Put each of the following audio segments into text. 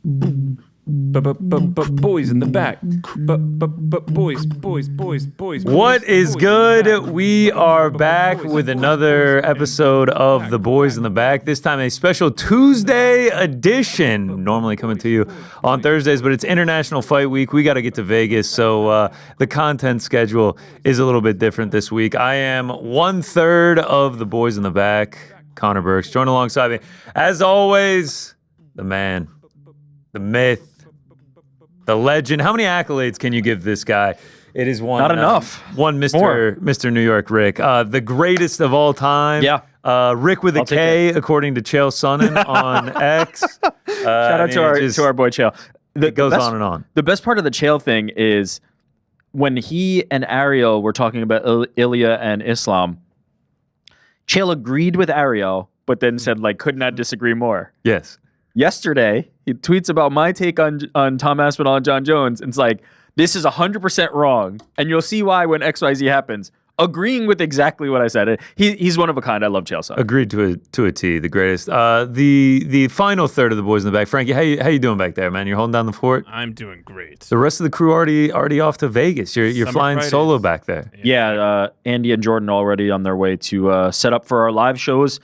Boys in the back. Boys. What is good? We are back with another episode of The Boys in the Back. This time a special Tuesday edition. Normally coming to you on Thursdays, but it's International Fight Week. We got to get to Vegas, so the content schedule is a little bit different this week. I am 1/3 of The Boys in the Back. Connor Burks, joined alongside me. As always, the man, the myth, the legend. How many accolades can you give this guy? It is one. Not enough. One Mr. New York Rick. The greatest of all time. Yeah. Rick with a K, according to Chael Sonnen on X. Shout out to our boy Chael. It goes on and on. The best part of the Chael thing is when he and Ariel were talking about Ilia and Islam, Chael agreed with Ariel, but then said, could not disagree more. Yes. Yesterday, he tweets about my take on Tom Aspinall and Jon Jones. And it's like, this is 100% wrong. And you'll see why when XYZ happens. Agreeing with exactly what I said. He's one of a kind. I love Chael Sonnen. Agreed to a T, the greatest. The final third of the Boys in the Back. Frankie, how you doing back there, man? You're holding down the fort? I'm doing great. The rest of the crew already off to Vegas. You're flying Fridays. solo back there. Yeah, Andy and Jordan already on their way to set up for our live shows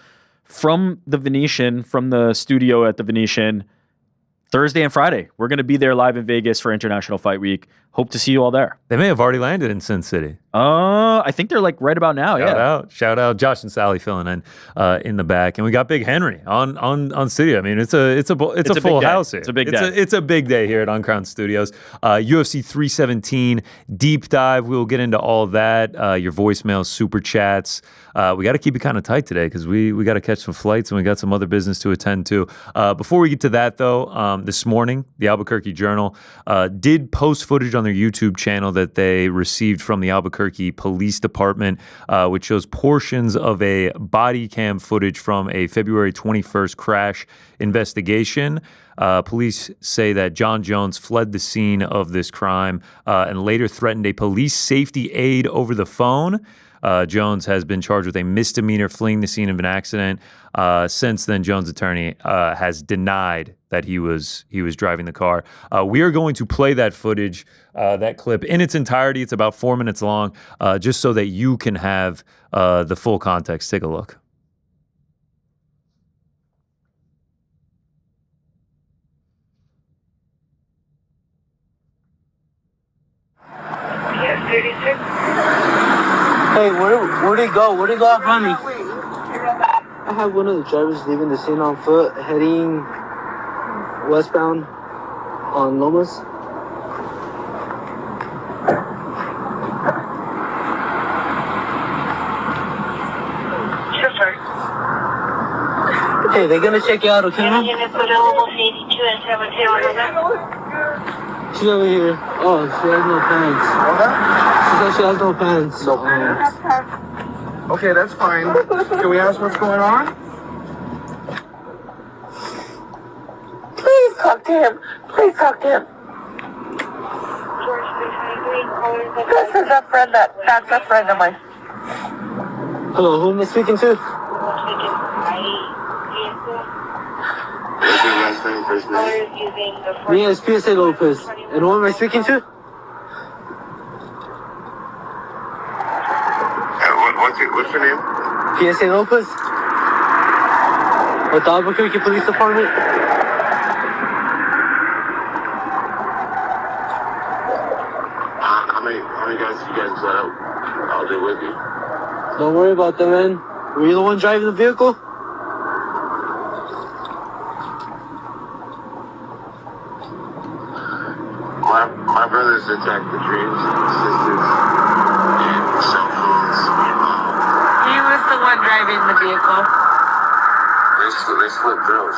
from the Venetian, from the studio at the Venetian, Thursday and Friday. We're going to be there live in Vegas for International Fight Week. Hope to see you all there. They may have already landed in Sin City. I think they're right about now. Shout out, Josh and Sally filling in the back, and we got Big Henry on studio. I mean, it's a full house here. It's a big day. It's a big day here at Uncrowned Studios. UFC 317 deep dive. We'll get into all that. Your voicemails, super chats. We got to keep it kind of tight today because we got to catch some flights and we got some other business to attend to. Before we get to that, though, this morning the Albuquerque Journal did post footage on their YouTube channel that they received from the Albuquerque Police Department, which shows portions of a body cam footage from a February 21st crash investigation. Police say that Jon Jones fled the scene of this crime and later threatened a police safety aide over the phone. Jones has been charged with a misdemeanor fleeing the scene of an accident. Since then, Jones' attorney has denied that he was driving the car. We are going to play that footage, that clip in its entirety. It's about 4 minutes long, just so that you can have the full context. Take a look. Yes, 36. Hey, where'd he go? Where'd he go out from me? I have one of the drivers leaving the scene on foot, heading westbound on Lomas. Sure, sir. Hey, they're gonna check you out, okay, man? Unit code almost 82 and 70 over. She's over here. Oh, she has no pants. She said she has no pants. No pants. Okay, that's fine. Can we ask what's going on? Please talk to him. Please talk to him. This is a friend that's a friend of mine. Hello, who am I speaking to? What's your last name, first name? Me is PSA Lopez. And who am I speaking to? What's your name? PSA Lopez? With the Albuquerque Police Department? How many guys did you guys set up? I'll be with you. Don't worry about that, man. Were you the one driving the vehicle? My brothers attacked the dreams, sisters, and cell phones. He was the one driving the vehicle. They split girls.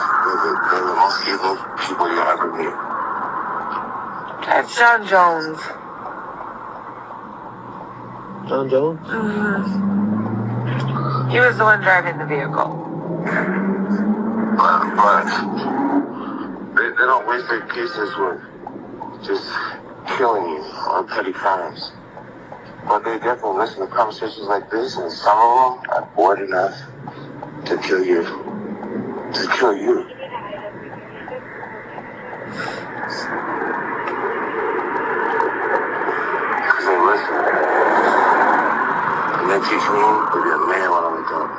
They're the most evil people you'll ever meet. That's Jon Jones. Jon Jones? He was the one driving the vehicle. But they don't waste their cases with just killing you on petty crimes. But they definitely listen to conversations like this, and some of them are bored enough to kill you. To kill you. listen. And then teach me to be a man while I'm a dog.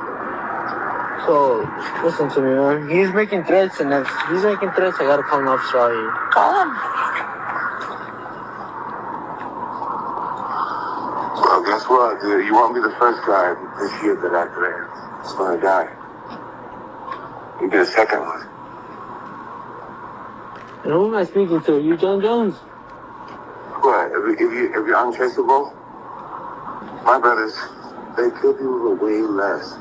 So, listen to me, man. He's making threats, and if he's making threats, I gotta call an officer out here. Call him. Well, guess what, dude? You won't be the first guy this year that I is gonna die. You'll be the second one. And who am I speaking to? You Jon Jones? What? If you're untraceable, my brothers, they kill people with way less.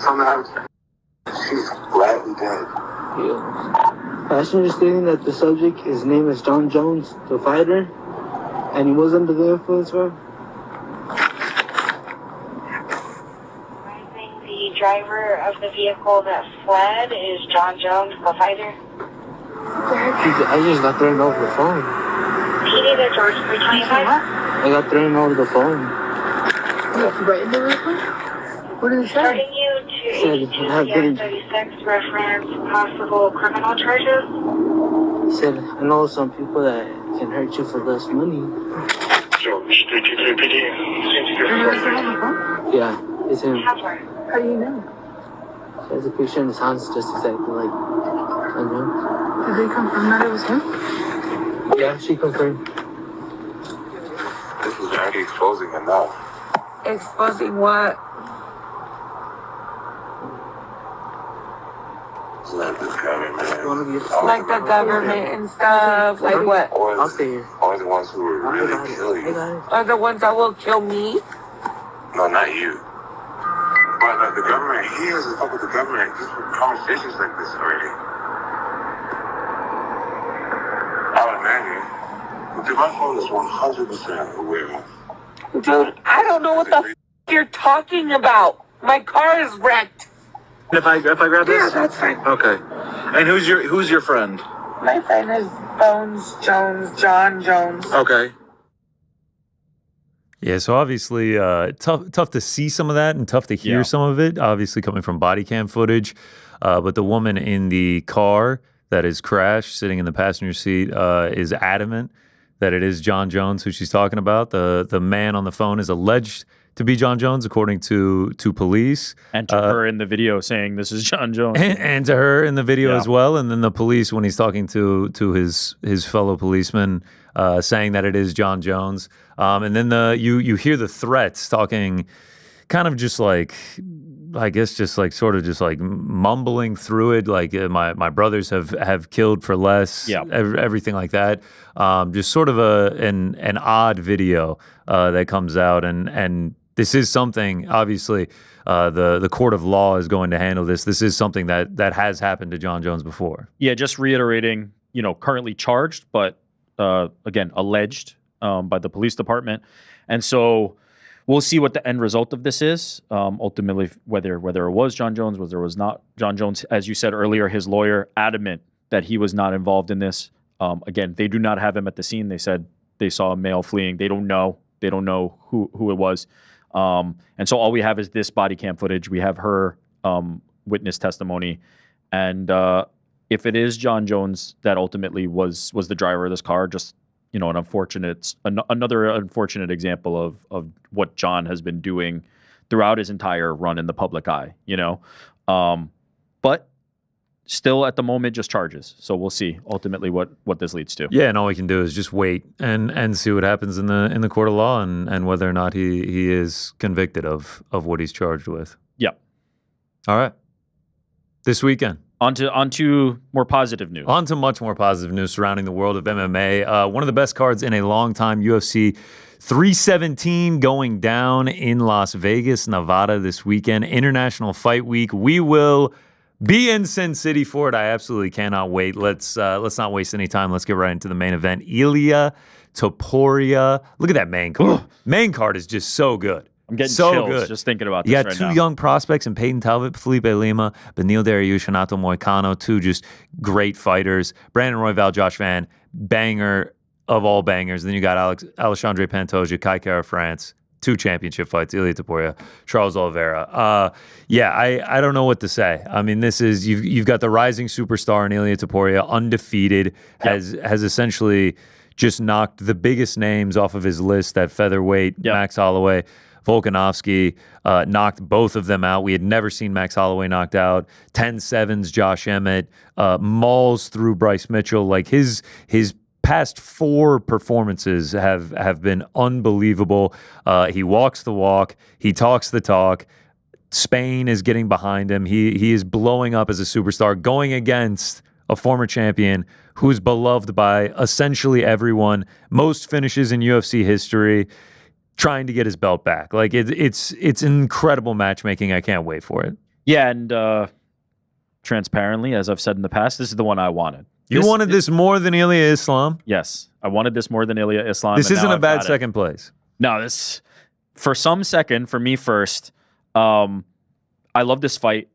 Sometimes she's flat and dead. Yeah. Passenger stating that the subject, his name is Jon Jones, the fighter, and he was under the influence, bro. The driver of the vehicle that fled is Jon Jones, the fighter. I just got thrown over the phone. PD to George 325. I got thrown over the phone. Right in the vehicle? What did he say? Starting you to 36 reference possible criminal charges. He said, I know some people that can hurt you for less money. George, 323 PD. Yeah, it's him. How far? How do you know? He has a picture in his hands just exactly like Jon Jones. Did they confirm that it was him? Yeah, she confirmed. This is already exposing enough. Exposing what? Let this government, man. Like the government and stuff. Like what? I'll stay here. Always the ones who will really kill I you. got it. Are the ones that will kill me? No, not you. But the government, he has to fuck with the government just for conversations like this already. I would imagine. Dude, my phone is 100% aware. Dude, I don't know what the you're talking about. My car is wrecked. If I grab Yeah, this? that's fine. Okay. And who's your friend? My friend is Bones Jones, Jon Jones. Okay. Yeah, so obviously tough to see some of that and tough to hear some of it, obviously coming from body cam footage. But the woman in the car that is crashed, sitting in the passenger seat, is adamant that it is Jon Jones who she's talking about. The man on the phone is alleged to be Jon Jones, according to police. And to her in the video saying this is Jon Jones. And to her in the video as well. And then the police, when he's talking to his fellow policeman, saying that it is Jon Jones. And then you hear the threats talking kind of just like, I guess just like sort of just like mumbling through it, like my brothers have killed for less, everything like that. Just sort of an odd video that comes out, and this is something obviously the court of law is going to handle this. This is something that has happened to Jon Jones before. Yeah, just reiterating, currently charged, but again alleged by the police department, and so. We'll see what the end result of this is. Ultimately, whether it was Jon Jones, whether it was not Jon Jones. As you said earlier, his lawyer adamant that he was not involved in this. Again, they do not have him at the scene. They said they saw a male fleeing. They don't know. They don't know who it was. And so all we have is this body cam footage. We have her witness testimony, and if it is Jon Jones that ultimately was the driver of this car, just another unfortunate example of what Jon has been doing throughout his entire run in the public eye, but still at the moment just charges. So we'll see ultimately what this leads to. Yeah, and all we can do is just wait and see what happens in the court of law and whether or not he is convicted of what he's charged with. Yeah. All right. This weekend. Onto more positive news. On to much more positive news surrounding the world of MMA. One of the best cards in a long time, UFC 317 going down in Las Vegas, Nevada this weekend. International Fight Week. We will be in Sin City for it. I absolutely cannot wait. Let's not waste any time. Let's get right into the main event. Ilia Topuria. Look at that main card. Main card is just so good. I'm getting so chills good. just thinking about this. You got right two now. young prospects in Peyton Talbot, Felipe Lima, Benil Dariush, Renato Moicano, two just great fighters. Brandon Royval, Josh Van, banger of all bangers. Then you got Alexandre Pantoja, Kai Kara France, two championship fights, Ilia Topuria, Charles Oliveira. I don't know what to say. I mean, this is you've got the rising superstar in Ilia Topuria, undefeated, has essentially just knocked the biggest names off of his list at featherweight. Yep. Max Holloway, Volkanovski, knocked both of them out. We had never seen Max Holloway knocked out. 10-7s, Josh Emmett, mauls through Bryce Mitchell. Like his past 4 performances have been unbelievable. He walks the walk. He talks the talk. Spain is getting behind him. He is blowing up as a superstar, going against a former champion who's beloved by essentially everyone. Most finishes in UFC history, trying to get his belt back. Like it's incredible matchmaking. I can't wait for it. Yeah, and transparently, as I've said in the past, this is the one I wanted. You wanted this more than Ilia Islam? Yes, I wanted this more than Ilia Islam. This and isn't now a I've bad got it. second place. No, this for some second, for me first. I love this fight.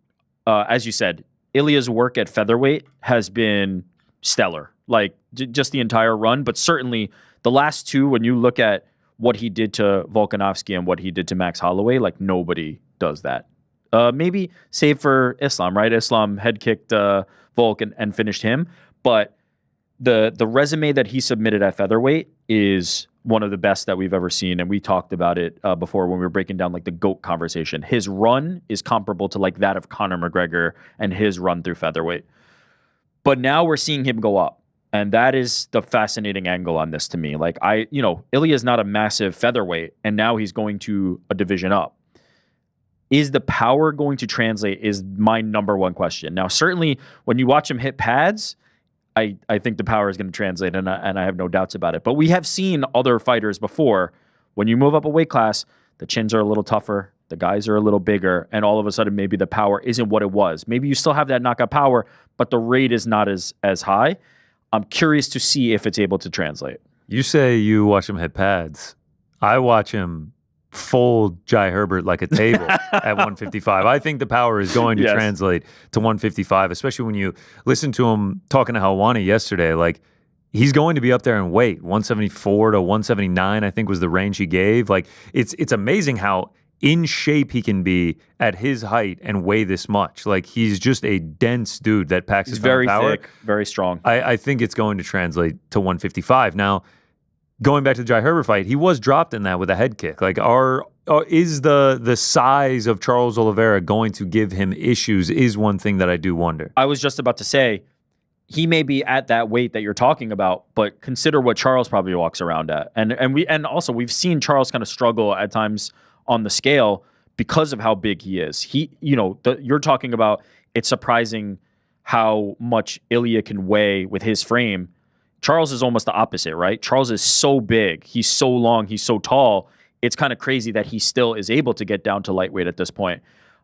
As you said, Ilia's work at featherweight has been stellar. Like just the entire run, but certainly the last 2, when you look at what he did to Volkanovski and what he did to Max Holloway, like nobody does that. Maybe save for Islam, right? Islam head kicked Volk and finished him. But the resume that he submitted at featherweight is one of the best that we've ever seen. And we talked about it before when we were breaking down like the GOAT conversation. His run is comparable to like that of Conor McGregor and his run through featherweight. But now we're seeing him go up. And that is the fascinating angle on this to me. Like Ilia is not a massive featherweight, and now he's going to a division up. Is the power going to translate is my number one question. Now, certainly when you watch him hit pads, I think the power is going to translate, and I have no doubts about it. But we have seen other fighters before. When you move up a weight class, the chins are a little tougher, the guys are a little bigger, and all of a sudden maybe the power isn't what it was. Maybe you still have that knockout power, but the rate is not as high. I'm curious to see if it's able to translate. You say you watch him hit pads. I watch him fold Jai Herbert like a table at 155. I think the power is going to translate to 155, especially when you listen to him talking to Helwani yesterday. Like, he's going to be up there in weight. 174 to 179, I think, was the range he gave. Like, it's amazing how in shape he can be at his height and weigh this much. Like, he's just a dense dude that packs his very power. thick, very strong. I think it's going to translate to 155. Now, going back to the Jai Herbert fight, he was dropped in that with a head kick. Like, is the size of Charles Oliveira going to give him issues is one thing that I do wonder. I was just about to say, he may be at that weight that you're talking about, but consider what Charles probably walks around at. And also we've seen Charles kind of struggle at times on the scale because of how big he is. You're talking about, it's surprising how much Ilia can weigh with his frame. Charles is almost the opposite, right? Charles is so big, he's so long, he's so tall. It's kind of crazy that he still is able to get down to lightweight at this point.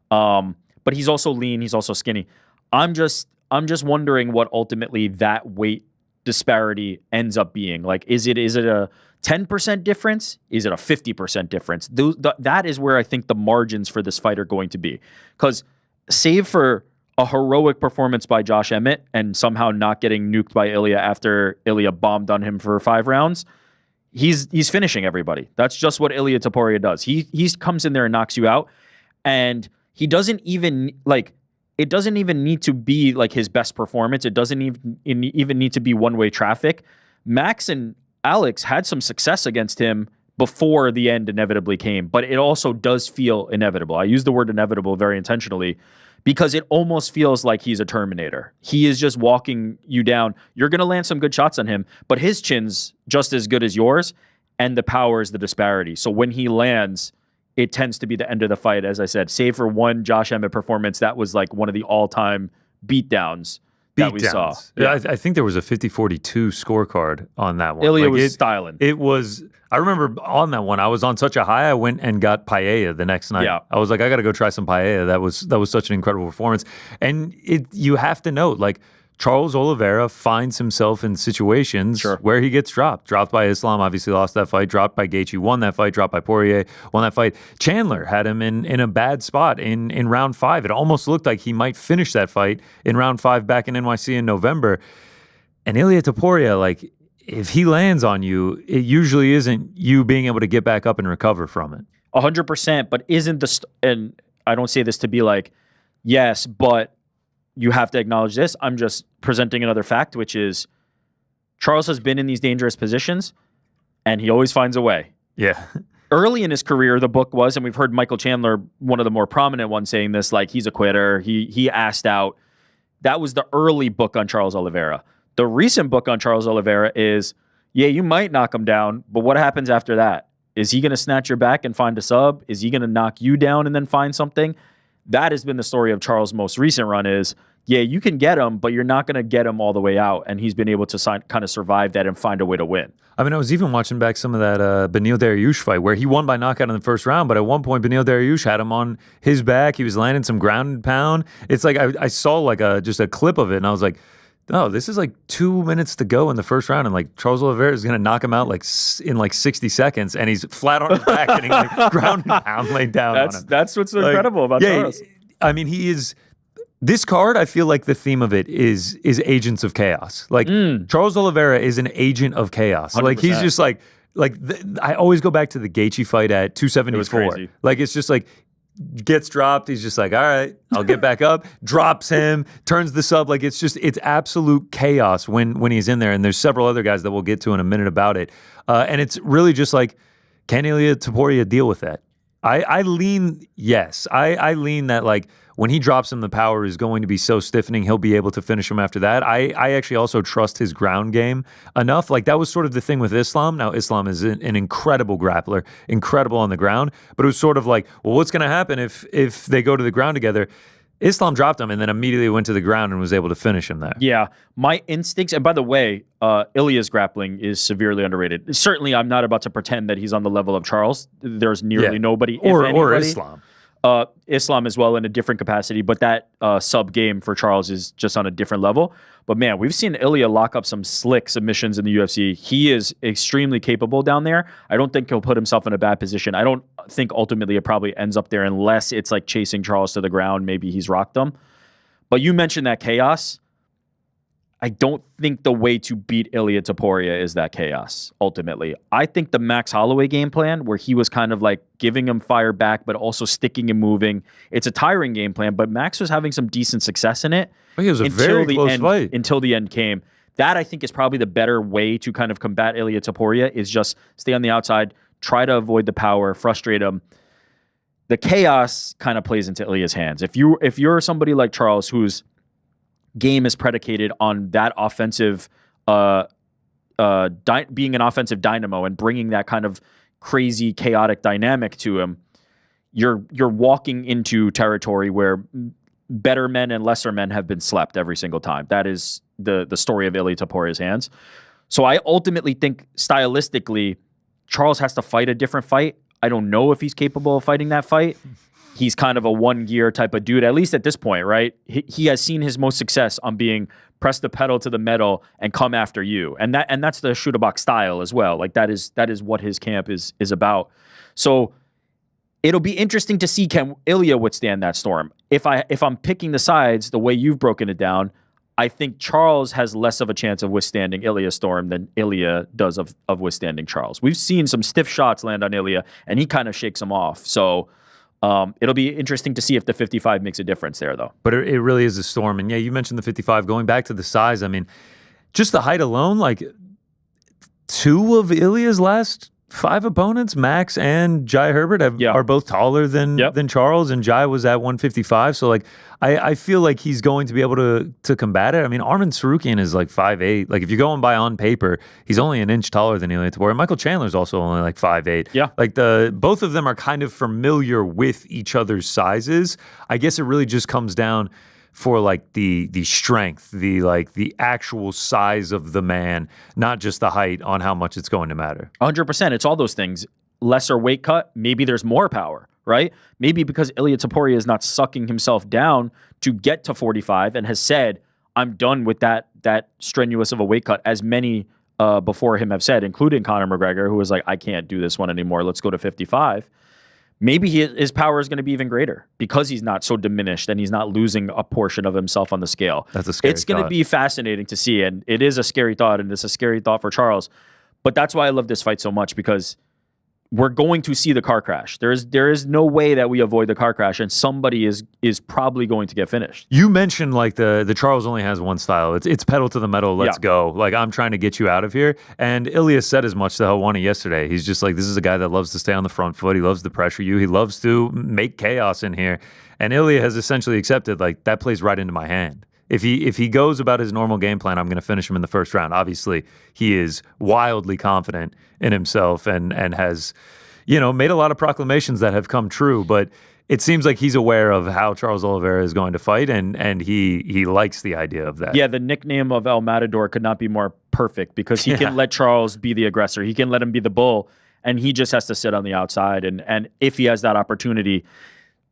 But he's also lean, he's also skinny. I'm just wondering what ultimately that weight disparity ends up being. Like, is it a 10% difference? Is it a 50% difference? That is where I think the margins for this fight are going to be. Because save for a heroic performance by Josh Emmett and somehow not getting nuked by Ilia after Ilia bombed on him for 5 rounds, he's finishing everybody. That's just what Ilia Topuria does. He comes in there and knocks you out, and he doesn't even it doesn't even need to be like his best performance. It doesn't even need to be one-way traffic. Max and Alex had some success against him before the end inevitably came, but it also does feel inevitable. I use the word inevitable very intentionally because it almost feels like he's a Terminator. He is just walking you down. You're going to land some good shots on him, but his chin's just as good as yours, and the power is the disparity. So when he lands, it tends to be the end of the fight, as I said, save for one Josh Emmett performance that was like one of the all-time beatdowns that we saw. Yeah, I think there was a 50-42 scorecard on that one. Ilia was styling. It was. I remember on that one, I was on such a high. I went and got paella the next night. Yeah. I was like, I got to go try some paella. That was such an incredible performance. And you have to note, like, Charles Oliveira finds himself in situations where he gets dropped. Dropped by Islam, obviously lost that fight. Dropped by Gaethje, won that fight. Dropped by Poirier, won that fight. Chandler had him in a bad spot in round 5. It almost looked like he might finish that fight in round 5 back in NYC in November. And Ilia Topuria, like, if he lands on you, it usually isn't you being able to get back up and recover from it. 100%, but isn't and I don't say this to be like, yes, but you have to acknowledge this. I'm just presenting another fact, which is Charles has been in these dangerous positions, and he always finds a way. Yeah. Early in his career, the book was, and we've heard Michael Chandler, one of the more prominent ones, saying this, like he's a quitter. He asked out. That was the early book on Charles Oliveira. The recent book on Charles Oliveira is, yeah, you might knock him down, but what happens after that? Is he going to snatch your back and find a sub? Is he going to knock you down and then find something? That has been the story of Charles' most recent run is, yeah, you can get him, but you're not going to get him all the way out. And he's been able to kind of survive that and find a way to win. I mean, I was even watching back some of that Beneil Dariush fight where he won by knockout in the first round, but at one point Beneil Dariush had him on his back. He was landing some ground and pound. It's like I saw like just a clip of it, and I was like, oh, this is like 2 minutes to go in the first round, and like Charles Oliveira is going to knock him out in like 60 seconds, and he's flat on his back getting like ground and pound laid down on him. That's what's incredible about Charles. I mean, he is. This card, I feel like the theme of it is agents of chaos. Like Charles Oliveira is an agent of chaos. 100%. Like he's just I always go back to the Gaethje fight at 274. Like it's just like gets dropped. He's just like, all right, I'll get back up. Drops him, turns the sub. Like it's absolute chaos when he's in there. And there's several other guys that we'll get to in a minute about it. And it's really just like, can Ilia Topuria deal with that? I lean yes. I lean that like when he drops him, the power is going to be so stiffening, he'll be able to finish him after that. I actually also trust his ground game enough. Like that was sort of the thing with Islam. Now, Islam is an incredible grappler, incredible on the ground, but it was sort of like, well, what's going to happen if they go to the ground together? Islam dropped him and then immediately went to the ground and was able to finish him there. Yeah. My instincts, and by the way, Ilia's grappling is severely underrated. Certainly, I'm not about to pretend that he's on the level of Charles. There's nearly nobody, or Islam. Islam as well in a different capacity, but that sub game for Charles is just on a different level. But man, we've seen Ilia lock up some slick submissions in the UFC. He is extremely capable down there. I don't think he'll put himself in a bad position. I don't think ultimately it probably ends up there unless it's like chasing Charles to the ground. Maybe he's rocked him. But you mentioned that chaos. I don't think the way to beat Ilia Topuria is that chaos, ultimately. I think the Max Holloway game plan, where he was kind of like giving him fire back, but also sticking and moving, it's a tiring game plan, but Max was having some decent success in it. It was a very close fight. Until the end came. That, I think, is probably the better way to kind of combat Ilia Topuria, is just stay on the outside, try to avoid the power, frustrate him. The chaos kind of plays into Ilia's hands. If you're somebody like Charles, whose game is predicated on that offensive, being an offensive dynamo and bringing that kind of crazy, chaotic dynamic to him, you're walking into territory where better men and lesser men have been slept every single time. That is the story of Ilia Topuria's hands. So I ultimately think stylistically, Charles has to fight a different fight. I don't know if he's capable of fighting that fight. He's kind of a one-gear type of dude, at least at this point, right? He has seen his most success on being press the pedal to the metal and come after you. And that's the shooter box style as well. Like that is what his camp is about. So it'll be interesting to see, can Ilia withstand that storm? If I'm picking the sides the way you've broken it down, I think Charles has less of a chance of withstanding Ilia's storm than Ilia does of withstanding Charles. We've seen some stiff shots land on Ilia, and he kind of shakes them off. So it'll be interesting to see if the 55 makes a difference there, though. But it really is a storm. And yeah, you mentioned the 55. Going back to the size, I mean, just the height alone, like 2 of Ilia's last 5 opponents, Max and Jai Herbert, are both taller than Charles, and Jai was at 155. So like, I feel like he's going to be able to combat it. I mean, Arman Sarukian is like 5'8". Like if you're going by on paper, he's only an inch taller than Ilia Topuria. Michael Chandler's also only like 5'8". Yeah. Like both of them are kind of familiar with each other's sizes. I guess it really just comes down for like the strength, the actual size of the man, not just the height, on how much it's going to matter. 100%. It's all those things. Lesser weight cut, maybe there's more power, right? Maybe because Ilia Topuria is not sucking himself down to get to 45 and has said, I'm done with that strenuous of a weight cut, as many before him have said, including Conor McGregor, who was like, I can't do this one anymore. Let's go to 55. Maybe his power is going to be even greater because he's not so diminished and he's not losing a portion of himself on the scale. That's a scary It's going to be fascinating to see, and it is a scary thought, and it's a scary thought for Charles. But that's why I love this fight so much, because we're going to see the car crash. There is no way that we avoid the car crash, and somebody is probably going to get finished. You mentioned like the Charles only has one style. It's pedal to the metal. Let's go. Like, I'm trying to get you out of here. And Ilia said as much to Helwani yesterday. He's just like, this is a guy that loves to stay on the front foot. He loves to pressure you. He loves to make chaos in here. And Ilia has essentially accepted, like, that plays right into my hand. If he goes about his normal game plan, I'm going to finish him in the first round. Obviously, he is wildly confident in himself and has, made a lot of proclamations that have come true. But it seems like he's aware of how Charles Oliveira is going to fight, and he likes the idea of that. Yeah, the nickname of El Matador could not be more perfect because he can let Charles be the aggressor. He can let him be the bull, and he just has to sit on the outside. And if he has that opportunity,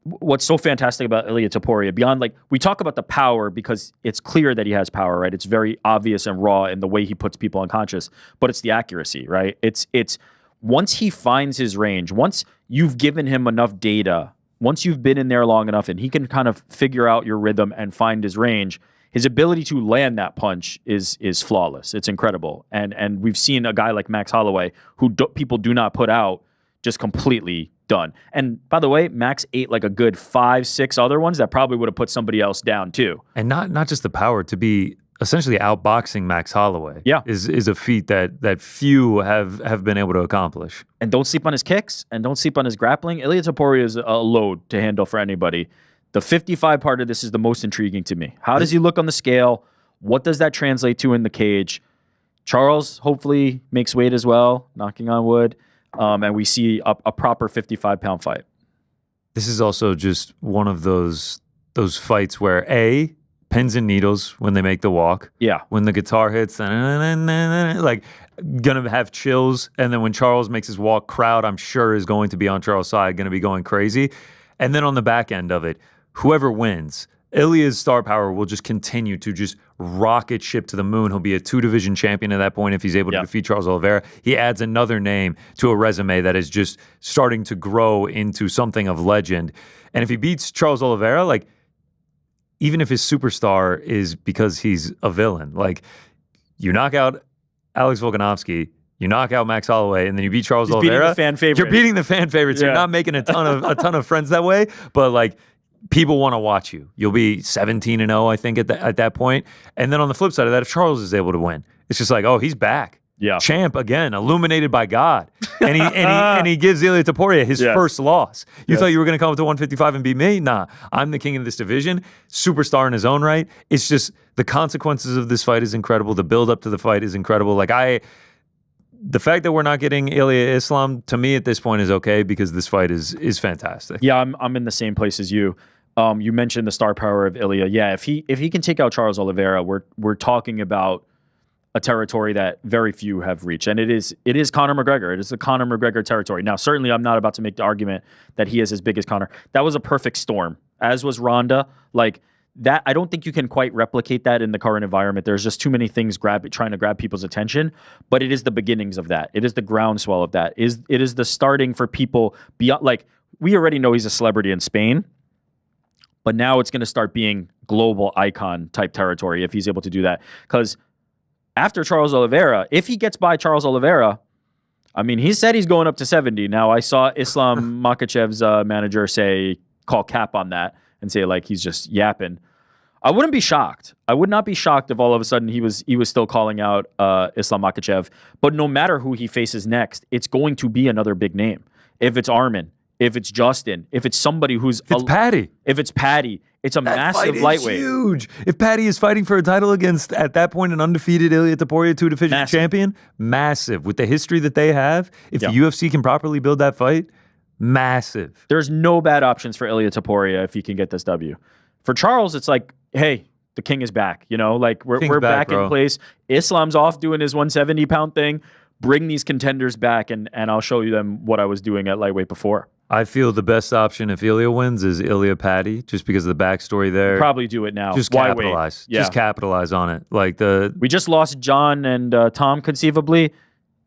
what's so fantastic about Ilia Topuria, beyond, like, we talk about the power because it's clear that he has power, right? It's very obvious and raw in the way he puts people unconscious, but it's the accuracy, right? It's once he finds his range, once you've given him enough data, once you've been in there long enough and he can kind of figure out your rhythm and find his range, his ability to land that punch is flawless. It's incredible. And we've seen a guy like Max Holloway, who people do not put out, just completely done. And by the way, Max ate like a good 5-6 other ones that probably would have put somebody else down too. And not just the power to be essentially outboxing Max Holloway. Is a feat that few have been able to accomplish. And don't sleep on his kicks and don't sleep on his grappling. Ilia Topuria is a load to handle for anybody. The 55 part of this is the most intriguing to me. How does he look on the scale? What does that translate to in the cage? Charles hopefully makes weight as well, knocking on wood. And we see a proper 55-pound fight. This is also just one of those fights where pins and needles when they make the walk. Yeah. When the guitar hits, like, gonna have chills. And then when Charles makes his walk, crowd, I'm sure, is going to be on Charles' side, gonna be going crazy. And then on the back end of it, whoever wins, Ilia's star power will just continue to just rocket ship to the moon. He'll be a 2-division champion at that point if he's able to defeat Charles Oliveira. He adds another name to a resume that is just starting to grow into something of legend. And if he beats Charles Oliveira, like, even if his superstar is because he's a villain, like, you knock out Alex Volkanovski, you knock out Max Holloway, and then you beat Charles Oliveira. Beating the fan favorite. You're beating the fan favorites. Yeah. You're not making a ton of friends that way, but, like, people want to watch you. You'll be 17-0, I think, at that point. And then on the flip side of that, if Charles is able to win, it's just like, oh, he's back. Yeah. Champ again, illuminated by God. And he gives Ilia Topuria his first loss. You thought you were going to come up to 155 and beat me? Nah, I'm the king of this division. Superstar in his own right. It's just the consequences of this fight is incredible. The build up to the fight is incredible. The fact that we're not getting Ilia Islam, to me at this point, is okay because this fight is fantastic. Yeah, I'm in the same place as you. You mentioned the star power of Ilia. Yeah, if he can take out Charles Oliveira, we're talking about a territory that very few have reached, and it is Conor McGregor. It is the Conor McGregor territory. Now, certainly, I'm not about to make the argument that he is as big as Conor. That was a perfect storm, as was Ronda. Like that, I don't think you can quite replicate that in the current environment. There's just too many things trying to grab people's attention. But it is the beginnings of that. It is the groundswell of that. It is the starting for people beyond. Like, we already know he's a celebrity in Spain. But now it's going to start being global icon type territory if he's able to do that. Because after Charles Oliveira, if he gets by Charles Oliveira, I mean, he said he's going up to 70. Now, I saw Islam Makhachev's manager call cap on that and say, like, he's just yapping. I wouldn't be shocked. I would not be shocked if all of a sudden he was still calling out Islam Makhachev. But no matter who he faces next, it's going to be another big name. If it's Armin, if it's Justin, if it's somebody who's... Patty. If it's Patty, it's a massive lightweight. Huge. If Patty is fighting for a title against, at that point, an undefeated Ilia Topuria 2-division champion, massive. With the history that they have, if the UFC can properly build that fight, massive. There's no bad options for Ilia Topuria if he can get this W. For Charles, it's like, hey, the king is back. You know, like we're back in place. Islam's off doing his 170-pound thing. Bring these contenders back, and I'll show you them what I was doing at lightweight before. I feel the best option if Ilia wins is Ilia Patty, just because of the backstory there. Probably do it now. Just capitalize. Yeah. Just capitalize on it. We just lost John and Tom conceivably.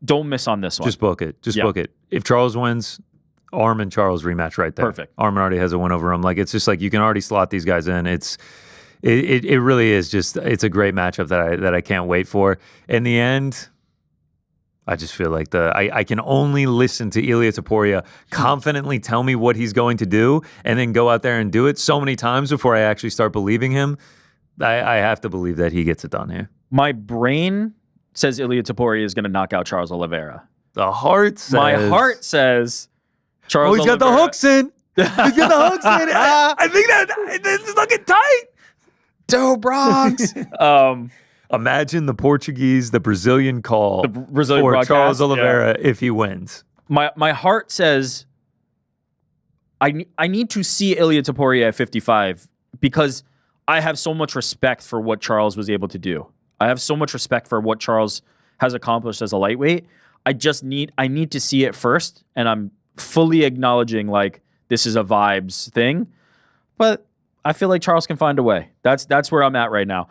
Don't miss on this one. Just book it. Book it. If Charles wins, Arm and Charles rematch right there. Perfect. Arm already has a win over him. Like, it's just like you can already slot these guys in. It really is just, it's a great matchup that I can't wait for. In the end, I just feel like I can only listen to Ilia Topuria confidently tell me what he's going to do and then go out there and do it so many times before I actually start believing him. I have to believe that he gets it done here. My brain says Ilia Topuria is going to knock out Charles Oliveira. The heart says... My heart says Charles Oliveira... Oh, he's got the hooks in. He's got the hooks in. I think that this is looking tight. Do Bronx. Imagine the Portuguese, the Brazilian call The Brazilian for broadcast, Charles Oliveira if he wins. My heart says I need to see Ilia Topuria at 55 because I have so much respect for what Charles was able to do. I have so much respect for what Charles has accomplished as a lightweight. I need to see it first, and I'm fully acknowledging like this is a vibes thing, but I feel like Charles can find a way. That's where I'm at right now.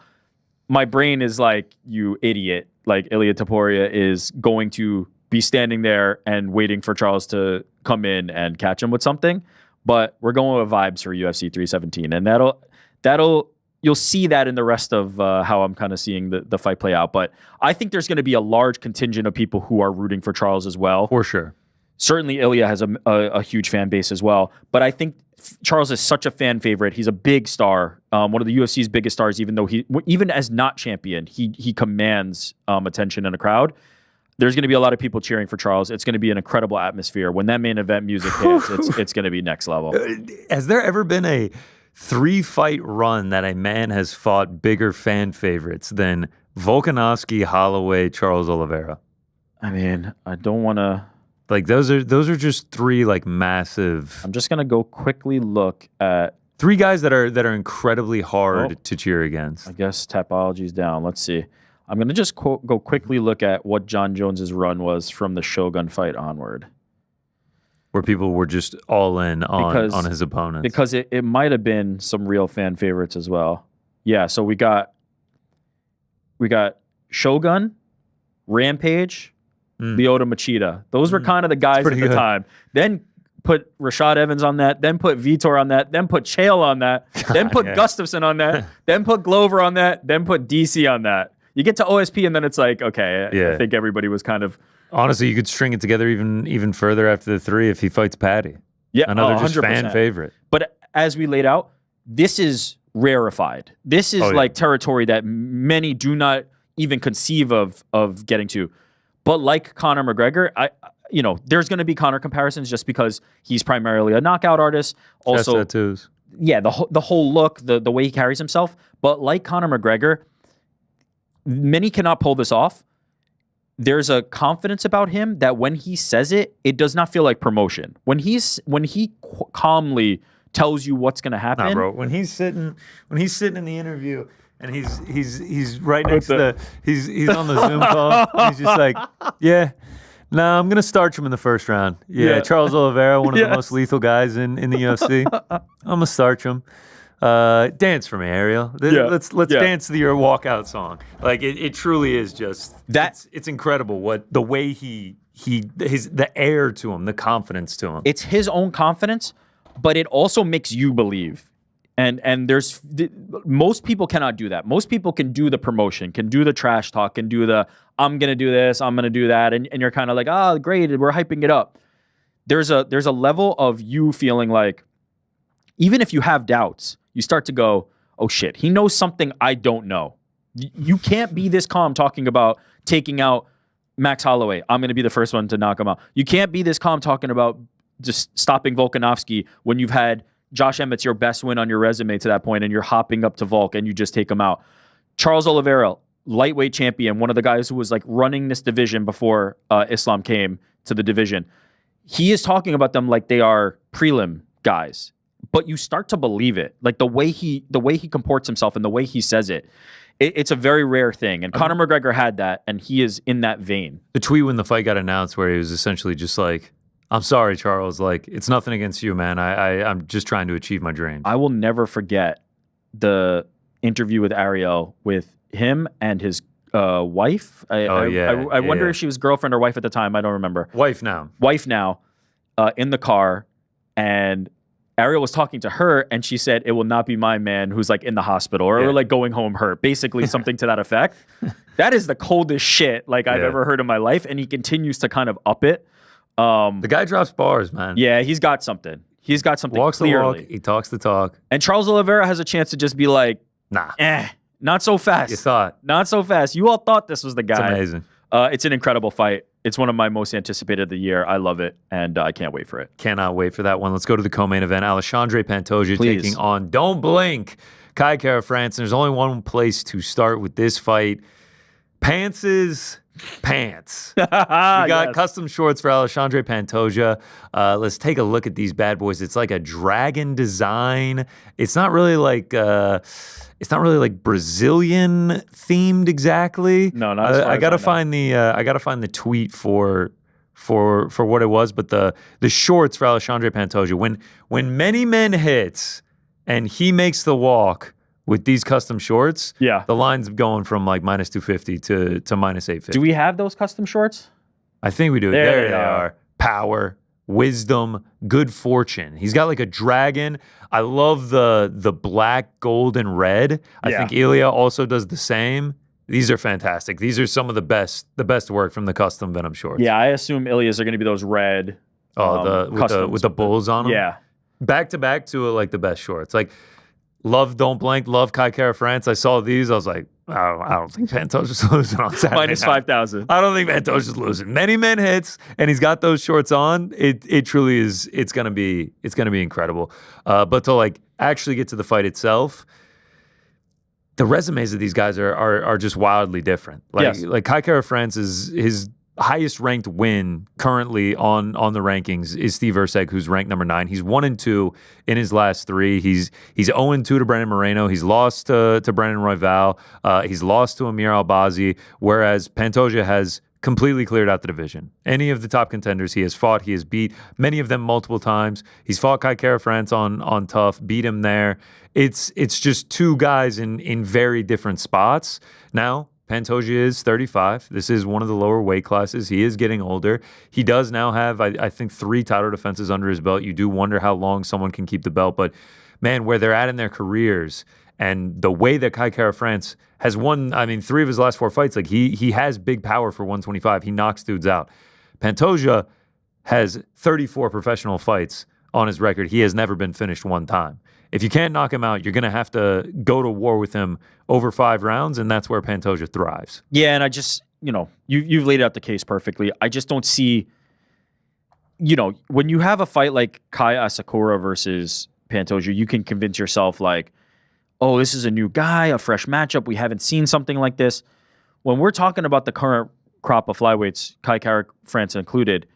My brain is like, you idiot. Like Ilia Topuria is going to be standing there and waiting for Charles to come in and catch him with something. But we're going with vibes for UFC 317, and that'll you'll see that in the rest of how I'm kind of seeing the fight play out. But I think there's going to be a large contingent of people who are rooting for Charles as well. For sure. Certainly, Ilia has a huge fan base as well. But I think Charles is such a fan favorite. He's a big star, one of the UFC's biggest stars. Even as not champion, he commands attention in a crowd. There's going to be a lot of people cheering for Charles. It's going to be an incredible atmosphere. When that main event music hits, it's going to be next level. Has there ever been a 3-fight run that a man has fought bigger fan favorites than Volkanovski, Holloway, Charles Oliveira? I mean, I don't want to... Like those are just 3 like massive. I'm just gonna go quickly look at 3 guys that are incredibly hard to cheer against. I guess Tapology's down. Let's see. I'm gonna just go quickly look at what Jon Jones's run was from the Shogun fight onward, where people were just all in on his opponents. Because it might have been some real fan favorites as well. Yeah. So we got Shogun, Rampage. Lyoto Machida. Those were kind of the guys at the time. Then put Rashad Evans on that. Then put Vitor on that. Then put Chael on that. Then put Gustafsson on that. Then put Glover on that. Then put DC on that. You get to OSP and then it's like, okay, I think everybody was kind of... Honestly, you could string it together even further after the 3 if he fights Patty. Yeah, another just 100%. Fan favorite. But as we laid out, this is rarefied. This is like territory that many do not even conceive of getting to. But like Conor McGregor, there's going to be Conor comparisons just because he's primarily a knockout artist. Also, chest tattoos. Yeah, the whole look, the way he carries himself. But like Conor McGregor, many cannot pull this off. There's a confidence about him that when he says it, it does not feel like promotion. When he calmly tells you what's going to happen, nah, bro. When he's sitting in the interview. And he's right next to he's on the Zoom call. He's just like, I'm gonna starch him in the first round. Charles Oliveira, one of the most lethal guys in the UFC. I'm gonna starch him. Dance for me, Ariel. Let's dance to your walkout song. Like it truly is just that. It's incredible what the way the air to him, the confidence to him. It's his own confidence, but it also makes you believe. And there's most people cannot do that. Most people can do the promotion, can do the trash talk, can do the I'm gonna do this, I'm gonna do that, and you're kind of like, oh, great, we're hyping it up. There's a level of you feeling like, even if you have doubts, you start to go, oh shit, he knows something I don't know. You can't be this calm talking about taking out Max Holloway. I'm gonna be the first one to knock him out. You can't be this calm talking about just stopping Volkanovski when you've had Josh Emmett's your best win on your resume to that point, and you're hopping up to Volk and you just take him out. Charles Oliveira, lightweight champion, one of the guys who was like running this division before Islam came to the division. He is talking about them like they are prelim guys, but you start to believe it. Like the way he comports himself and the way he says it. It's a very rare thing. And Conor McGregor had that, and he is in that vein. The tweet when the fight got announced where he was essentially just like, I'm sorry, Charles. Like, it's nothing against you, man. I'm just trying to achieve my dream. I will never forget the interview with Ariel with him and his wife. I wonder if she was girlfriend or wife at the time. I don't remember. Wife now. In the car. And Ariel was talking to her, and she said, "It will not be my man who's like in the hospital or like going home hurt." Basically, something to that effect. That is the coldest shit like I've ever heard in my life, and he continues to kind of up it. The guy drops bars, man. Yeah, he's got something. He's got something. Walks clearly. the walk. He talks the talk. And Charles Oliveira has a chance to just be like, nah, not so fast. You thought. Not so fast. You all thought this was the guy. It's amazing. It's an incredible fight. It's one of my most anticipated of the year. I love it, and I can't wait for it. Cannot wait for that one. Let's go to the co-main event. Alexandre Pantoja taking on, don't blink, Kai Kara France. There's only one place to start with this fight. Pants. We got custom shorts for Alexandre Pantoja. Let's take a look at these bad boys. It's like a dragon design. It's not really like Brazilian themed exactly. No, not. I gotta find the tweet for what it was, but the shorts for Alexandre Pantoja. When many men hits and he makes the walk with these custom shorts, the line's going from like minus 250 to minus 850. Do we have those custom shorts? I think we do. There they are. Power, wisdom, good fortune. He's got like a dragon. I love the black, gold, and red. I think Ilia also does the same. These are fantastic. These are some of the best work from the custom Venom shorts. Yeah, I assume Ilia's are going to be those red. With the bulls on them. Yeah, back to back, two of like the best shorts. Like love Don't Blank, love Kai Kara France. I saw these. I was like, I don't think Pantoja's losing on Saturday. Minus 5,000. I don't think Pantoja's losing. Many men hits, and he's got those shorts on. It truly is. It's gonna be incredible. But to like actually get to the fight itself, the resumes of these guys are just wildly different. Like Kai Kara France is his highest ranked win currently on the rankings is Steve Erceg, who's ranked number 9. He's 1-2 in his last 3. He's 0-2 to Brandon Moreno. He's lost to Brandon Royval. He's lost to Amir Albazi, whereas Pantoja has completely cleared out the division. Any of the top contenders he has fought, he has beat many of them multiple times. He's fought Kai Kara France on tough, beat him there. It's just two guys in very different spots. Now, Pantoja is 35. This is one of the lower weight classes. He is getting older. He does now have, I think, 3 title defenses under his belt. You do wonder how long someone can keep the belt. But, man, where they're at in their careers and the way that Kai Kara France has won, 3 of his last 4 fights, like he has big power for 125. He knocks dudes out. Pantoja has 34 professional fights on his record. He has never been finished one time. If you can't knock him out, you're going to have to go to war with him over 5 rounds, and that's where Pantoja thrives. Yeah, and I just, you've laid out the case perfectly. I just don't see, when you have a fight like Kai Asakura versus Pantoja, you can convince yourself like, oh, this is a new guy, a fresh matchup. We haven't seen something like this. When we're talking about the current crop of flyweights, Kai Kara France included,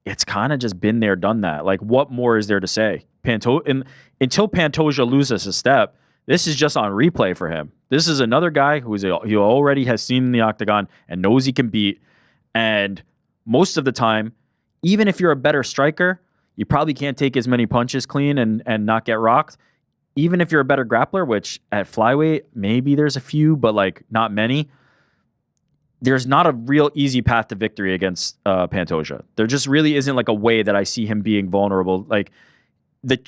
it's kind of just been there, done that. Like, what more is there to say? Until Pantoja loses a step, this is just on replay for him. This is another guy he already has seen in the octagon and knows he can beat. And most of the time, even if you're a better striker, you probably can't take as many punches clean and not get rocked. Even if you're a better grappler, which at flyweight, maybe there's a few, but like not many. There's not a real easy path to victory against Pantoja. There just really isn't like a way that I see him being vulnerable. Like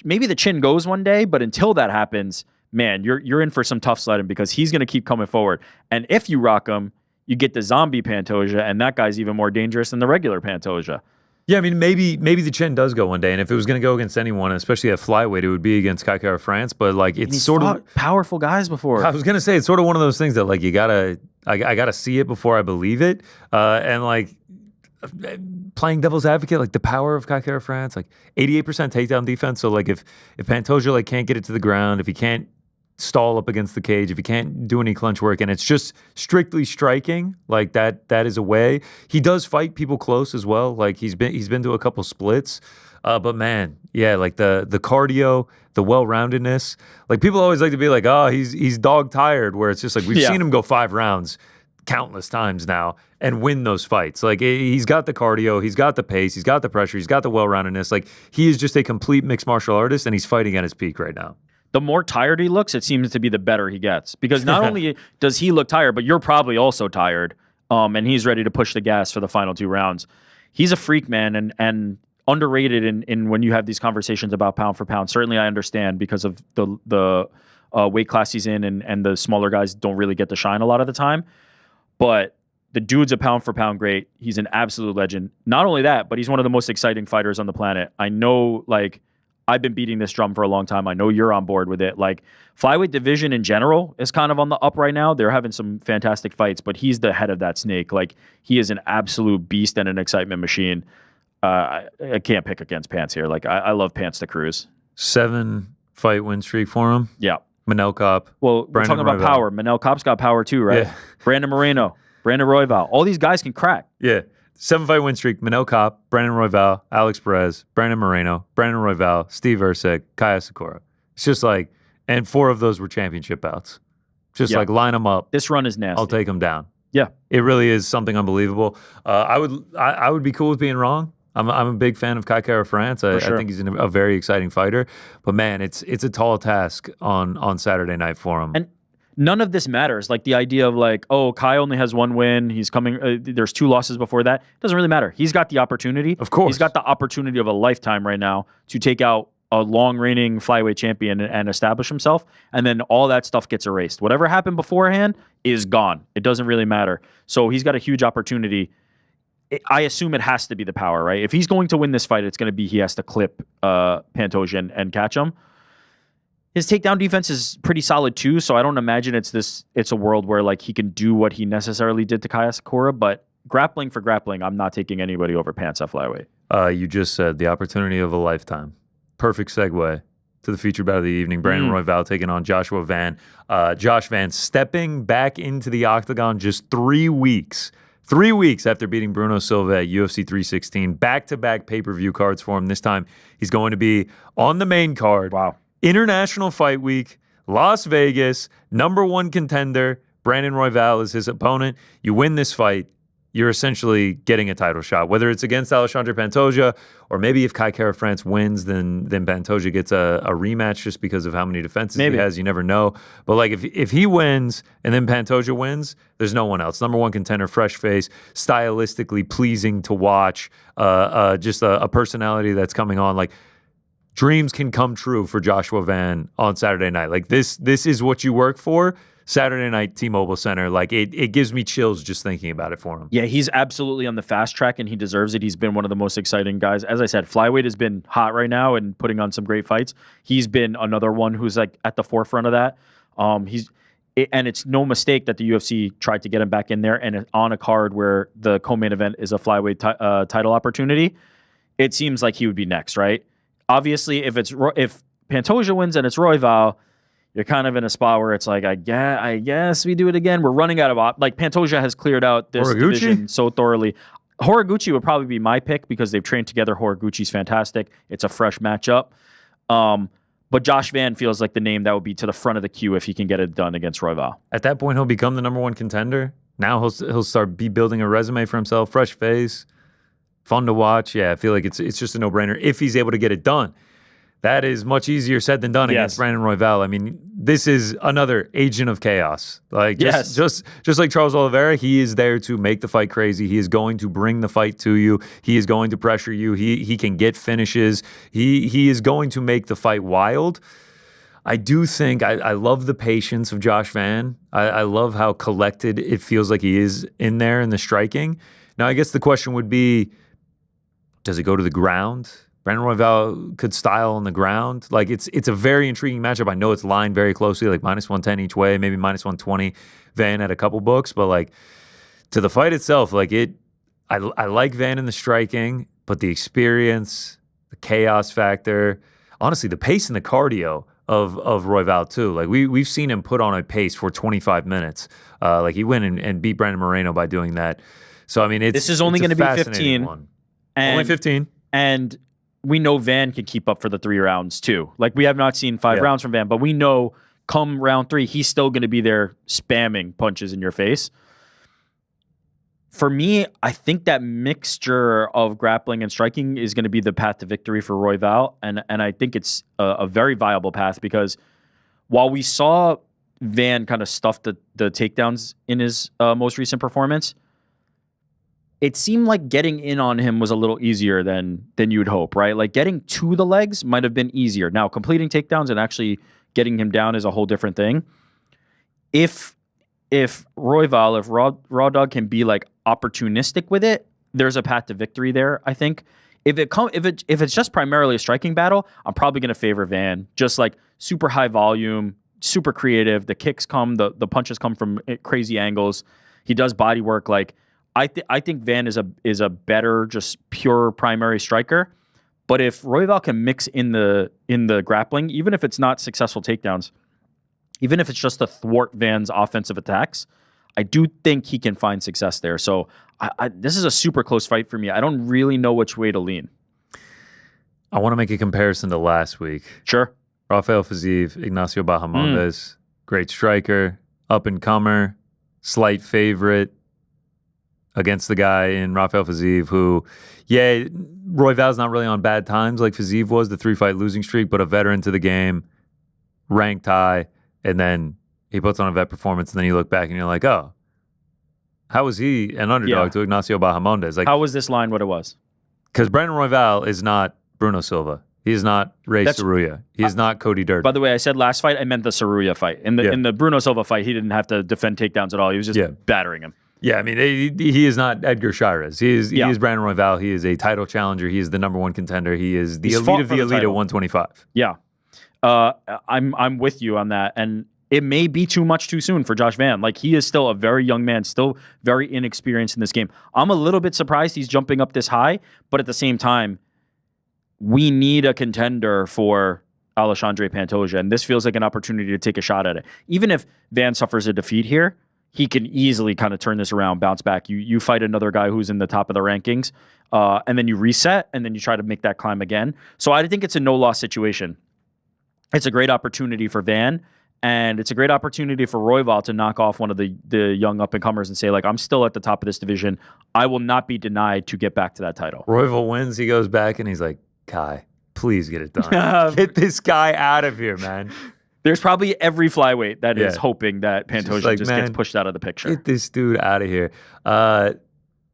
maybe the chin goes one day, but until that happens, man, you're in for some tough sledding because he's going to keep coming forward. And if you rock him, you get the zombie Pantoja, and that guy's even more dangerous than the regular Pantoja. Yeah, maybe the chin does go one day, and if it was going to go against anyone, especially at flyweight, it would be against Kai Kara France. But like, it's sort of powerful guys before. I was going to say it's sort of one of those things that like I gotta see it before I believe it, and like playing devil's advocate, like the power of Kai Kara France, like 88% takedown defense. So like if Pantoja like can't get it to the ground, if he can't stall up against the cage, if he can't do any clinch work, and it's just strictly striking, like that is a way. He does fight people close as well. Like he's been to a couple splits. But man, yeah, like the cardio, the well-roundedness. Like people always like to be like, oh, he's dog tired, where it's just like we've seen him go 5 rounds countless times now and win those fights. Like he's got the cardio, he's got the pace, he's got the pressure, he's got the well-roundedness. Like he is just a complete mixed martial artist, and he's fighting at his peak right now. The more tired he looks, it seems to be the better he gets. Because not only does he look tired, but you're probably also tired. And he's ready to push the gas for the final 2 rounds. He's a freak, man. And underrated in when you have these conversations about pound for pound. Certainly, I understand because of the weight class he's in, and the smaller guys don't really get to shine a lot of the time. But the dude's a pound for pound great. He's an absolute legend. Not only that, but he's one of the most exciting fighters on the planet. I know, like, I've been beating this drum for a long time. I know you're on board with it. Like, flyweight division in general is kind of on the up right now. They're having some fantastic fights, but he's the head of that snake. Like, he is an absolute beast and an excitement machine. I can't pick against Pants here. Like, I love Pants to Cruz. 7-fight win streak for him. Yeah. Manel Kopp. Well, we're talking about power. Manel Kopp's got power too, right? Yeah. Brandon Moreno, Brandon Royval. All these guys can crack. Yeah. 7-fight win streak. Manel Kopp, Brandon Royval, Alex Perez, Brandon Moreno, Brandon Royval, Steve Erceg, Kaya Sakura. It's just like, and 4 of those were championship bouts. Just like line them up. This run is nasty. I'll take them down. Yeah. It really is something unbelievable. I would be cool with being wrong. I'm a big fan of Kai Kara France. I think he's a very exciting fighter. But man, it's a tall task on Saturday night for him. And none of this matters. Like the idea of like, oh, Kai only has 1 win. He's coming. There's 2 losses before that. It doesn't really matter. He's got the opportunity. Of course. He's got the opportunity of a lifetime right now to take out a long reigning flyweight champion and establish himself. And then all that stuff gets erased. Whatever happened beforehand is gone. It doesn't really matter. So he's got a huge opportunity. I assume it has to be the power, right? If he's going to win this fight, it's going to be he has to clip Pantoja and catch him. His takedown defense is pretty solid too, so I don't imagine it's a world where like he can do what he necessarily did to Kaya Sakura, but grappling for grappling, I'm not taking anybody over Pants at flyweight. You just said the opportunity of a lifetime. Perfect segue to the featured bout of the evening. Brandon Royval taking on Joshua Van. Josh Van stepping back into the octagon just 3 weeks. 3 weeks after beating Bruno Silva at UFC 316. Back-to-back pay-per-view cards for him. This time, he's going to be on the main card. Wow. International Fight Week, Las Vegas, #1 contender. Brandon Royval is his opponent. You win this fight, you're essentially getting a title shot, whether it's against Alexandre Pantoja or maybe if Kai Kara France wins, then Pantoja gets a rematch just because of how many defenses he has. You never know. But like if he wins and then Pantoja wins, there's no one else. #1 contender, fresh face, stylistically pleasing to watch, just a personality that's coming on. Like dreams can come true for Joshua Van on Saturday night. Like this is what you work for. Saturday night, T-Mobile Center. Like it gives me chills just thinking about it for him. Yeah, he's absolutely on the fast track and he deserves it. He's been one of the most exciting guys. As I said, flyweight has been hot right now and putting on some great fights. He's been another one who's like at the forefront of that. And it's no mistake that the UFC tried to get him back in there and on a card where the co-main event is a flyweight title opportunity. It seems like he would be next, right? Obviously, if Pantoja wins and it's Royval, you're kind of in a spot where it's like, I guess we do it again. We're running out of like Pantoja has cleared out this division so thoroughly. Horiguchi would probably be my pick because they've trained together. Horiguchi's fantastic. It's a fresh matchup. But Josh Van feels like the name that would be to the front of the queue if he can get it done against Royval. At that point, he'll become the #1 contender. Now he'll start building a resume for himself. Fresh face, fun to watch. Yeah, I feel like it's just a no-brainer if he's able to get it done. That is much easier said than done against Brandon Royval. I mean, this is another agent of chaos. Like just like Charles Oliveira, he is there to make the fight crazy. He is going to bring the fight to you. He is going to pressure you. He can get finishes. He is going to make the fight wild. I do think I love the patience of Josh Van. I love how collected it feels like he is in there in the striking. Now, I guess the question would be, does it go to the ground? Brandon Royval could style on the ground. Like it's a very intriguing matchup. I know it's lined very closely, like -110 each way, maybe -120. Van at a couple books, but like to the fight itself, like I like Van in the striking, but the experience, the chaos factor, honestly, the pace and the cardio of Royval too. Like we've seen him put on a pace for 25 minutes. Like he went and beat Brandon Moreno by doing that. So I mean, this is only going to be 15. Only 15, and we know Van can keep up for the 3 rounds too. Like we have not seen 5 rounds from Van, but we know come round 3, he's still going to be there spamming punches in your face. For me, I think that mixture of grappling and striking is going to be the path to victory for Royval. And I think it's a very viable path because while we saw Van kind of stuff the takedowns in his most recent performance, it seemed like getting in on him was a little easier than you'd hope, right? Like getting to the legs might have been easier. Now, completing takedowns and actually getting him down is a whole different thing. If Royval, if Raw Dog can be like opportunistic with it, there's a path to victory there, I think. If it's just primarily a striking battle, I'm probably going to favor Van. Just like super high volume, super creative. The kicks come, the punches come from crazy angles. He does body work. Like I think Van is a better just pure primary striker. But if Royval can mix in the grappling, even if it's not successful takedowns, even if it's just to thwart Van's offensive attacks, I do think he can find success there. So this is a super close fight for me. I don't really know which way to lean. I want to make a comparison to last week. Sure. Rafael Fiziev, Ignacio Bahamondes, great striker, up-and-comer, slight favorite against the guy in Rafael Fiziev who, Royval's not really on bad times like Fiziev was, the 3-fight losing streak, but a veteran to the game, ranked high, and then he puts on a vet performance, and then you look back and you're like, oh, how was he an underdog to Ignacio Bahamondes? Like, how was this line what it was? Because Brandon Royval is not Bruno Silva. He is not Ray Saruya. He is not Cody Durden. By the way, I said last fight, I meant the Saruya fight. In the Bruno Silva fight, he didn't have to defend takedowns at all. He was just battering him. Yeah, I mean, he is not Edgar Shirez. He is Brandon Royval. He is a title challenger. He is the #1 contender. He is the elite of the elite at 125. Yeah. I'm with you on that. And it may be too much too soon for Josh Van. Like, he is still a very young man, still very inexperienced in this game. I'm a little bit surprised he's jumping up this high, but at the same time, we need a contender for Alexandre Pantoja, and this feels like an opportunity to take a shot at it. Even if Van suffers a defeat here, he can easily kind of turn this around, bounce back. You fight another guy who's in the top of the rankings, and then you reset, and then you try to make that climb again. So I think it's a no-loss situation. It's a great opportunity for Van, and it's a great opportunity for Royval to knock off one of the young up-and-comers and say, like, I'm still at the top of this division. I will not be denied to get back to that title. Royval wins. He goes back, and he's like, Kai, please get it done. Get this guy out of here, man. There's probably every flyweight that is hoping that Pantoja just gets pushed out of the picture. Get this dude out of here.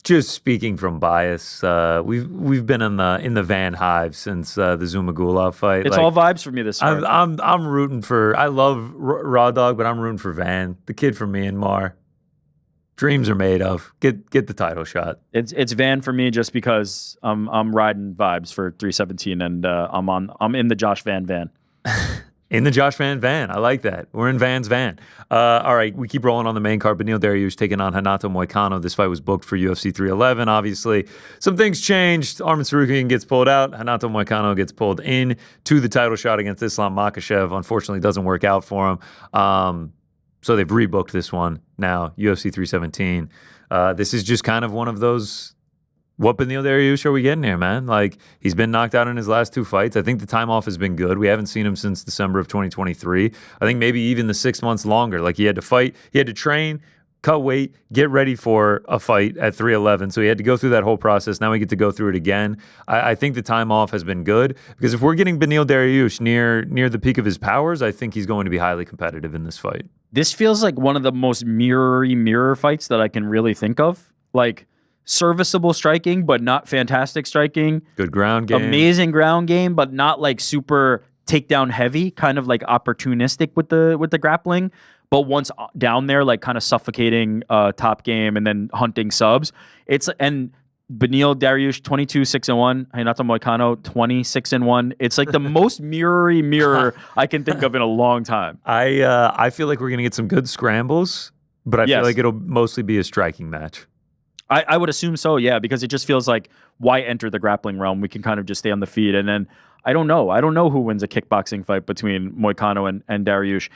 Just speaking from bias, we've been in the Van hive since the Zumagulov fight. It's all vibes for me this year. I'm rooting for. I love Raw Dog, but I'm rooting for Van, the kid from Myanmar. Dreams are made of. Get the title shot. It's Van for me just because I'm riding vibes for 317 and I'm in the Josh Van. In the Josh Van. I like that. We're in Van's van. All right, we keep rolling on the main card. Beneil Dariush taking on Renato Moicano. This fight was booked for UFC 311. Obviously, some things changed. Arman Tsarukyan gets pulled out. Renato Moicano gets pulled in to the title shot against Islam Makhachev. Unfortunately, doesn't work out for him. So they've rebooked this one now, UFC 317. This is just kind of one of those, what Beneil Dariush are we getting here, man? Like, he's been knocked out in his last 2 fights. I think the time off has been good. We haven't seen him since December of 2023. I think maybe even the 6 months longer. Like, he had to fight, he had to train, cut weight, get ready for a fight at 311. So he had to go through that whole process. Now we get to go through it again. I think the time off has been good because if we're getting Beneil Dariush near the peak of his powers, I think he's going to be highly competitive in this fight. This feels like one of the most mirror fights that I can really think of. Like, serviceable striking, but not fantastic striking. Good ground game. Amazing ground game, but not like super takedown heavy, kind of like opportunistic with the grappling. But once down there, like kind of suffocating top game and then hunting subs. And Beneil Dariush 22-6-1, Renato Moicano 26-1. It's like the most mirror I can think of in a long time. I feel like we're gonna get some good scrambles, but I feel like it'll mostly be a striking match. I would assume so, yeah, because it just feels like, why enter the grappling realm? We can kind of just stay on the feet. And then I don't know who wins a kickboxing fight between Moicano and Dariush.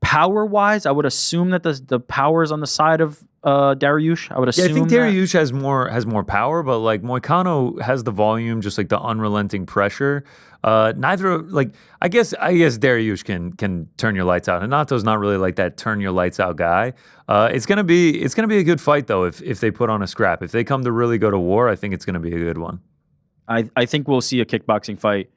Power-wise, I would assume that the power is on the side of Dariush. I would assume. Yeah, I think Dariush has more power, but like Moicano has the volume, just like the unrelenting pressure. Neither, like, I guess Dariush can turn your lights out. Renato's not really like that turn your lights out guy. It's gonna be a good fight though if they put on a scrap. If they come to really go to war, I think it's gonna be a good one. I think we'll see a kickboxing fight.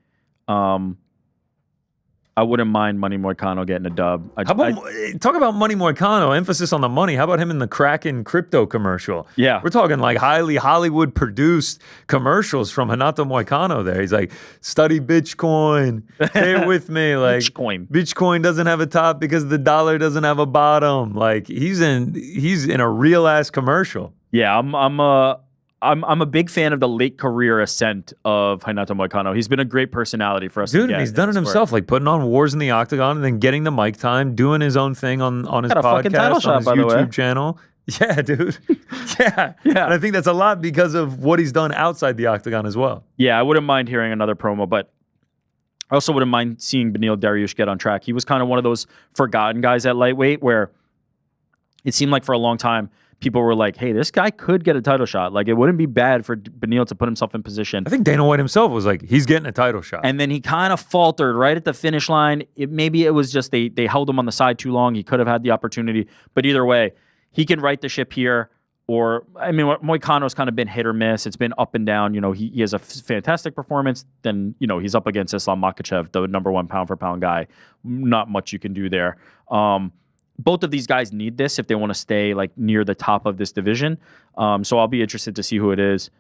I wouldn't mind Money Moicano getting a dub. How about talk about Money Moicano? Emphasis on the money. How about him in the Kraken crypto commercial? Yeah. We're talking like highly Hollywood produced commercials from Renato Moicano there. He's like, study Bitcoin. Stay with me. Like Bitcoin doesn't have a top because the dollar doesn't have a bottom. Like he's in a real ass commercial. Yeah, I'm a big fan of the late career ascent of Renato Moicano. He's been a great personality for us. Dude, and he's done it himself, like putting on wars in the octagon and then getting the mic time, doing his own thing on his podcast, on his YouTube channel. Yeah, dude. Yeah. And I think that's a lot because of what he's done outside the octagon as well. Yeah, I wouldn't mind hearing another promo, but I also wouldn't mind seeing Beneil Dariush get on track. He was kind of one of those forgotten guys at lightweight where it seemed like for a long time, people were like, hey, this guy could get a title shot. Like, it wouldn't be bad for Beneil to put himself in position. I think Dana White himself was like, he's getting a title shot. And then he kind of faltered right at the finish line. Maybe it was just they held him on the side too long. He could have had the opportunity. But either way, he can right the ship here. Or, I mean, Moicano's kind of been hit or miss. It's been up and down. You know, he has a fantastic performance. Then, you know, he's up against Islam Makhachev, the number one pound-for-pound guy. Not much you can do there. Both of these guys need this if they want to stay like near the top of this division. So I'll be interested to see who it is.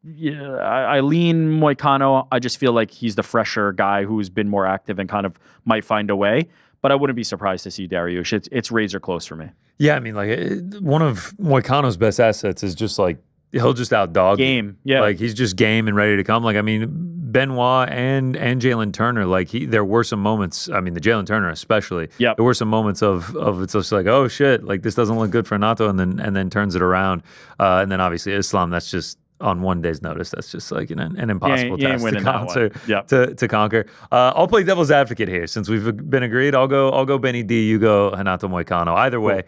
Yeah, I lean Moicano. I just feel like he's the fresher guy who's been more active and kind of might find a way. But I wouldn't be surprised to see Dariush. It's razor close for me. Yeah, I mean, like one of Moicano's best assets is just like he'll just outdog game. Yeah, like he's just game and ready to come. Like I mean, Benoit and Jalen Turner, like there were some moments. I mean, the Jalen Turner especially. Yeah, there were some moments of it's just like, oh shit, like this doesn't look good for Renato, and then turns it around. And then obviously Islam, that's just on one day's notice. That's just like an impossible task to conquer. I'll play devil's advocate here since we've been agreed. I'll go Benny D. You go Renato Moicano. Either way,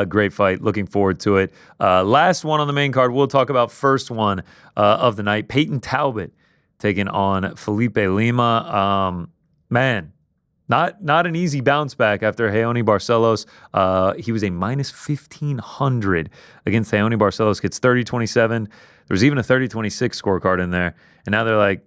great fight. Looking forward to it. Last one on the main card. We'll talk about first one of the night. Peyton Talbot taking on Felipe Lima. Man, not an easy bounce back after Helwani Barcelos. He was a minus 1,500 against Helwani Barcelos. Gets 30-27. There was even a 30-26 scorecard in there. And now they're like,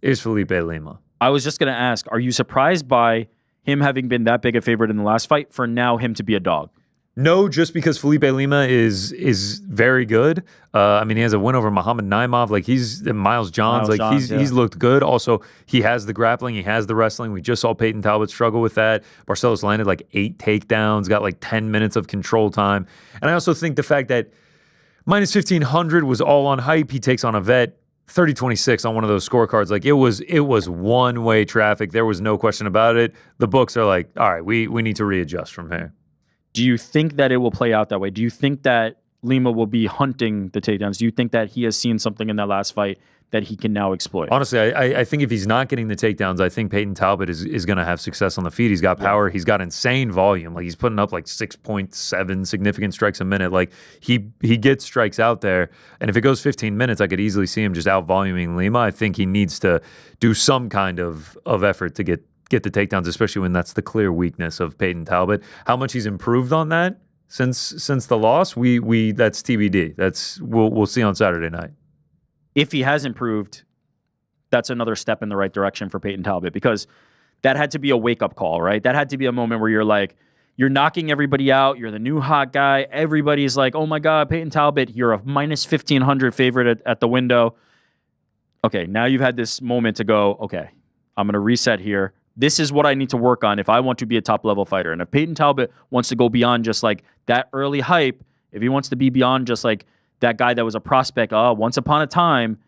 here's Felipe Lima. I was just going to ask, are you surprised by him having been that big a favorite in the last fight for now him to be a dog? No, just because Felipe Lima is very good. I mean, he has a win over Muhammad Naimov. Like he's Miles Johns. He's looked good. Also, he has the grappling. He has the wrestling. We just saw Peyton Talbot struggle with that. Barcelos landed like 8 takedowns, got like 10 minutes of control time. And I also think the fact that minus 1,500 was all on hype. He takes on a vet. 30-26 on one of those scorecards. Like it was one-way traffic. There was no question about it. The books are like, all right, we need to readjust from here. Do you think that it will play out that way? Do you think that Lima will be hunting the takedowns? Do you think that he has seen something in that last fight that he can now exploit? Honestly, I think if he's not getting the takedowns, I think Peyton Talbot is going to have success on the feet. He's got power. He's got insane volume. Like he's putting up like 6.7 significant strikes a minute. Like he gets strikes out there. And if it goes 15 minutes, I could easily see him just out-voluming Lima. I think he needs to do some kind of effort to get the takedowns, especially when that's the clear weakness of Peyton Talbot. How much he's improved on that since the loss, we that's TBD. We'll see on Saturday night. If he has improved, that's another step in the right direction for Peyton Talbot because that had to be a wake-up call, right? That had to be a moment where you're like, you're knocking everybody out. You're the new hot guy. Everybody's like, oh my God, Peyton Talbot, you're a minus 1,500 favorite at the window. Okay, now you've had this moment to go, okay, I'm going to reset here. This is what I need to work on if I want to be a top-level fighter. And if Peyton Talbot wants to go beyond just like that early hype, if he wants to be beyond just like that guy that was a prospect once upon a time,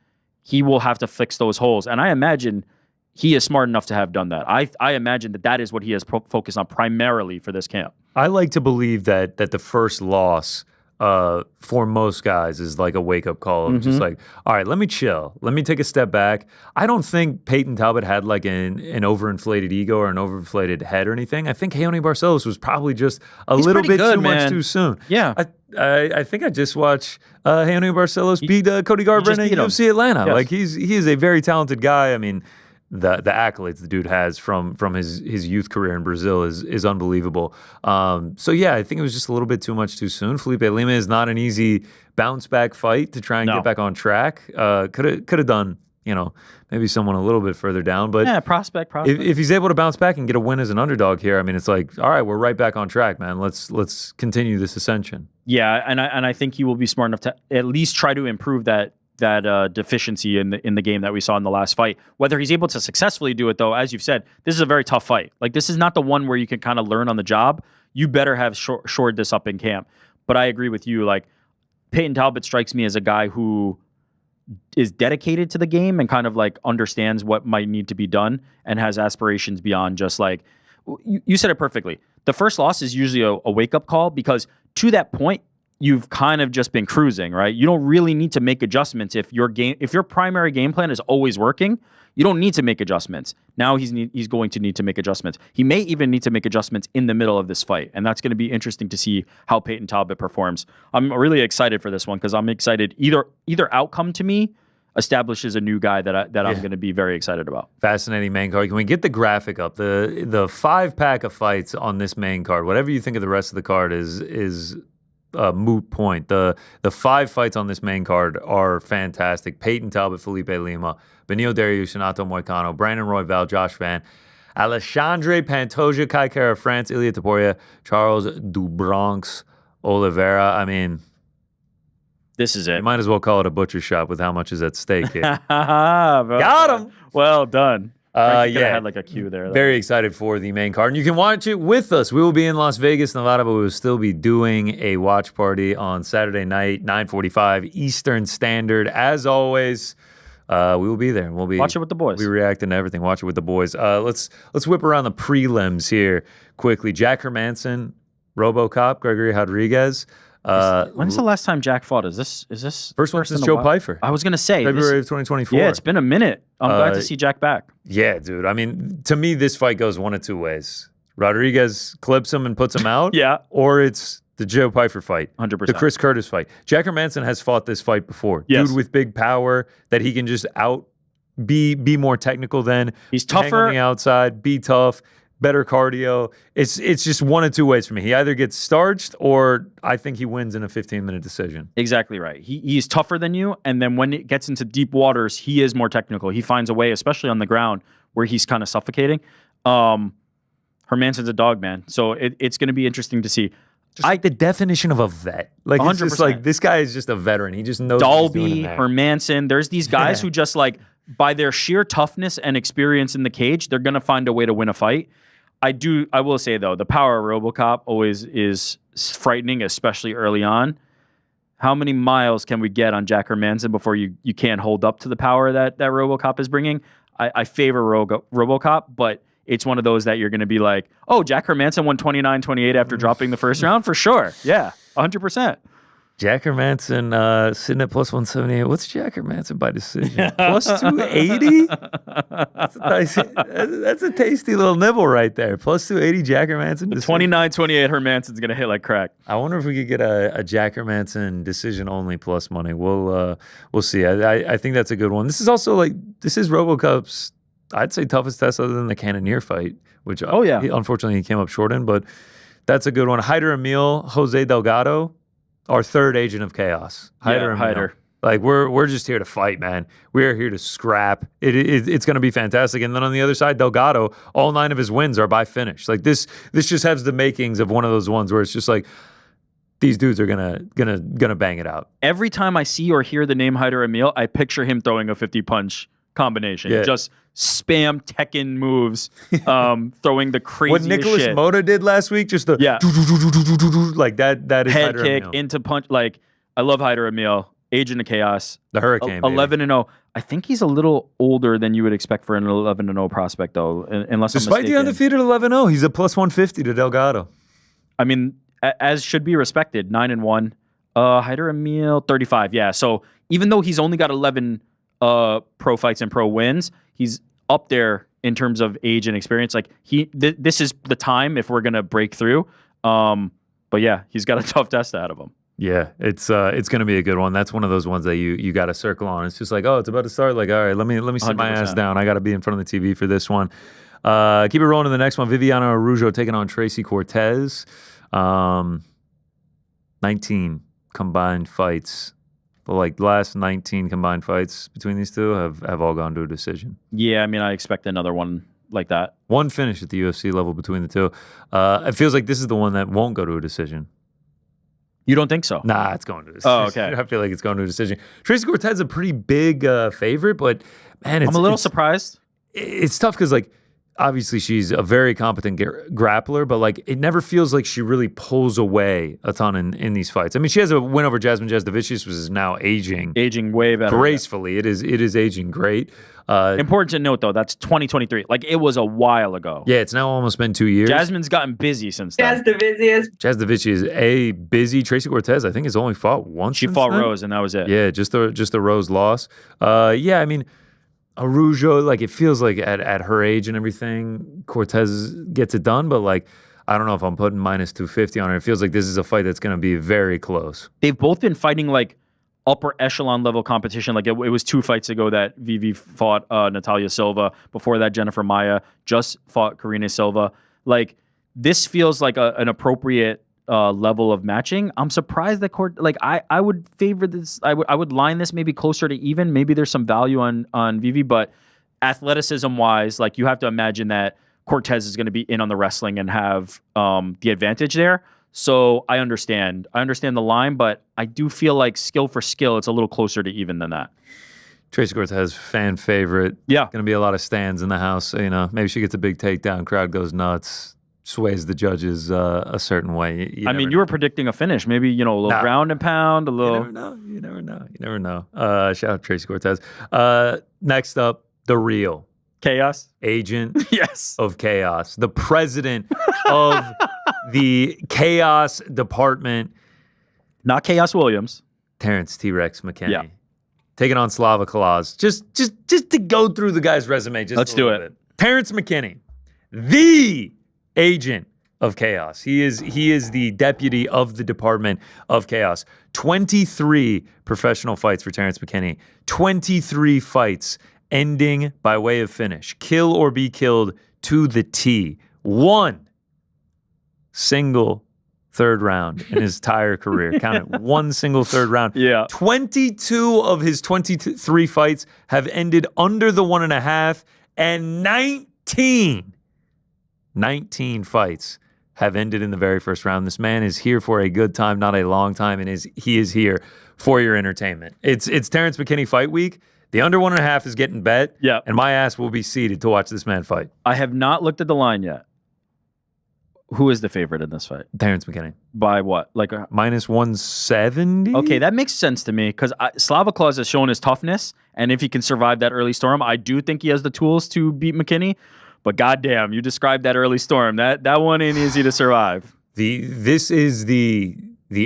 he will have to fix those holes. And I imagine he is smart enough to have done that. I imagine that is what he has focused on primarily for this camp. I like to believe that the first loss for most guys is like a wake-up call of just like, all right, let me chill. Let me take a step back. I don't think Peyton Talbot had like an overinflated ego or an overinflated head or anything. I think Helwani Barcelos was probably just He's little bit too much too soon. Yeah. I think I just watched Helwani Barcelos beat Cody Garbrandt at UFC Atlanta. Yes. Like he is a very talented guy. I mean, the accolades the dude has from his youth career in Brazil is unbelievable. So yeah, I think it was just a little bit too much too soon. Felipe Lima is not an easy bounce back fight to try and get back on track. Could have done maybe someone a little bit further down. But Yeah, prospect. if he's able to bounce back and get a win as an underdog here, I mean, it's like, all right, we're right back on track, man. Let's continue this ascension. Yeah, and I think he will be smart enough to at least try to improve that deficiency in the game that we saw in the last fight. Whether he's able to successfully do it, though, as you've said, this is a very tough fight. Like, this is not the one where you can kind of learn on the job. You better have shored this up in camp. But I agree with you. Like, Peyton Talbot strikes me as a guy who is dedicated to the game and kind of like understands what might need to be done and has aspirations beyond just like, you said it perfectly. The first loss is usually a wake-up call because to that point, you've kind of just been cruising, right? You don't really need to make adjustments if your primary game plan is always working. You don't need to make adjustments. Now he's going to need to make adjustments. He may even need to make adjustments in the middle of this fight, and that's going to be interesting to see how Peyton Talbot performs. I'm really excited for this one because I'm excited. Either outcome to me establishes a new guy that I'm going to be very excited about. Fascinating main card. Can we get the graphic up? The 5-pack of fights on this main card. Whatever you think of the rest of the card is a moot point. The 5 fights on this main card are fantastic. Peyton Talbot, Felipe Lima, Benil Dariush, Renato Moicano, Brandon Royval, Josh Van, Alexandre Pantoja, Kai Kara France, Ilia Topuria, Charles Dubronx, Oliveira. I mean, this is it. you might as well call it a butcher shop with how much is at stake here. Got him. Well done. I had like a cue there. Very excited for the main card. And you can watch it with us. We will be in Las Vegas, Nevada, but we will still be doing a watch party on Saturday night, 9:45 Eastern Standard. As always, we will be there. We'll be watch it with the boys. We'll be reacting to everything. Watch it with the boys. Let's whip around the prelims here quickly. Jack Hermanson, RoboCop, Gregory Rodriguez. When's the last time Jack fought? Is this first one since Joe Pyfer? I was gonna say February of 2024. Yeah, it's been a minute. I'm glad to see Jack back. Yeah, dude. I mean, to me, this fight goes one of two ways. Rodriguez clips him and puts him out. Yeah. Or it's the Joe Pyfer fight. 100%. The Chris Curtis fight. Jack Hermanson has fought this fight before. Yes. Dude with big power that he can just be more technical than. He's tougher. Hang on the outside, be tough. Better cardio. It's just one of two ways for me. He either gets starched or I think he wins in a 15-minute decision. Exactly right. He's tougher than you, and then when it gets into deep waters, he is more technical. He finds a way, especially on the ground, where he's kind of suffocating. Hermanson's a dog, man. So it's going to be interesting to see. Just like the definition of a vet. Like 100%. It's just like this guy is just a veteran. He just knows Dalby, what he's doing in there. Hermanson. There's these guys who just like by their sheer toughness and experience in the cage, they're going to find a way to win a fight. I will say, though, the power of RoboCop always is frightening, especially early on. How many miles can we get on Jack Hermanson before you can't hold up to the power that RoboCop is bringing? I favor RoboCop, but it's one of those that you're going to be like, oh, Jack Hermanson won 29-28 after dropping the first round? For sure. Yeah, 100%. Jack Hermanson sitting at plus 178. What's Jack Hermanson by decision? Plus 280? That's a tasty little nibble right there. Plus 280 Jack Hermanson decision. 29-28 Hermanson's going to hit like crack. I wonder if we could get a Jack Hermanson decision only plus money. We'll see. I think that's a good one. This is also this is RoboCop's, I'd say, toughest test other than the Cannonier fight, which unfortunately he came up short in, but that's a good one. Hyder Emil, Jose Delgado. Our third agent of chaos. Hyder. Like, we're just here to fight, man. We're here to scrap. It's going to be fantastic. And then on the other side, Delgado, all 9 of his wins are by finish. Like, this just has the makings of one of those ones where it's just like, these dudes are gonna bang it out. Every time I see or hear the name Hyder Emil, I picture him throwing a 50-punch combination. Yeah. Just spam Tekken moves, throwing the craziest what Nicholas shit. Mota did last week, just the like that is head Hyder kick Emil. into punch. Like, I love Hyder Emil, Agent of Chaos, The Hurricane. 11-0. I think he's a little older than you would expect for an 11-0 prospect, though. Unless despite I'm the undefeated 11-0, he's a plus 150 to Delgado. I mean, as should be respected, 9-1. Hyder Emil, 35. Yeah. So even though he's only got 11 pro fights and pro wins, he's up there in terms of age and experience. Like this is the time if we're gonna break through. But yeah, he's got a tough test ahead of him. Yeah, it's gonna be a good one. That's one of those ones that you got to circle on. It's just like, oh, it's about to start. Like, all right, let me sit my 100%. ass down. I got to be in front of the TV for this one. Keep it rolling to the next one. Viviana Araujo taking on Tracy Cortez. 19 combined fights The last 19 combined fights between these two have all gone to a decision. Yeah, I mean, I expect another one like that. One finish at the UFC level between the two. It feels like this is the one that won't go to a decision. You don't think so? Nah, it's going to a decision. Oh, okay. I feel like it's going to a decision. Tracy Cortez is a pretty big favorite, but man, I'm a little surprised. It's tough because obviously she's a very competent grappler, but it never feels like she really pulls away a ton in these fights. I mean, she has a win over Jasmine Jasudavicius, which is now aging Way better gracefully. It is aging great. Important to note, though, that's 2023. It was a while ago. Yeah, it's now almost been 2 years. Jasmine's gotten busy since then. Jasudavicius is a busy. Tracy Cortez, I think, has only fought once. She fought Rose, and that was it. Yeah, just the Rose loss. Yeah, I mean, Araujo, it feels like at her age and everything, Cortez gets it done, but I don't know if I'm putting minus 250 on her. It feels like this is a fight that's going to be very close. They've both been fighting upper echelon level competition. It was 2 fights ago that Vivi fought Natalia Silva. Before that, Jennifer Maia just fought Karina Silva. This feels like an appropriate level of matching. I'm surprised that I would favor this. I would line this maybe closer to even. Maybe there's some value on Vivi, but athleticism wise, you have to imagine that Cortez is going to be in on the wrestling and have the advantage there. So I understand the line, but I do feel like skill for skill, it's a little closer to even than that. Tracy Cortez, fan favorite. Yeah. Going to be a lot of stands in the house. So, maybe she gets a big takedown, crowd goes nuts, sways the judges a certain way. You were predicting a finish. Maybe, a little ground and pound, a little. You never know. Shout out Tracy Cortez. Next up, the real Chaos agent yes. of chaos. The president of the Chaos Department. Not Chaos Williams. Terrence T-Rex McKinney. Yeah. Taking on Slava Kalaz. Just to go through the guy's resume. Let's do it. Bit. Terrence McKinney, the agent of chaos. He is the deputy of the Department of Chaos. 23 professional fights for Terrence McKinney. 23 fights ending by way of finish. Kill or be killed to the T. One single third round in his entire career. Count it. One single third round. Yeah. 22 of his 23 fights have ended under the 1.5, and 19 fights have ended in the very first round. This man is here for a good time, not a long time, and he is here for your entertainment. It's Terrence McKinney fight week. The under 1.5 is getting bet. Yeah. And my ass will be seated to watch this man fight. I have not looked at the line yet. Who is the favorite in this fight? Terrence McKinney. By what? Minus 170? Okay, that makes sense to me because Slava Claus has shown his toughness, and if he can survive that early storm, I do think he has the tools to beat McKinney. But goddamn, you described that early storm. That one ain't easy to survive. This is the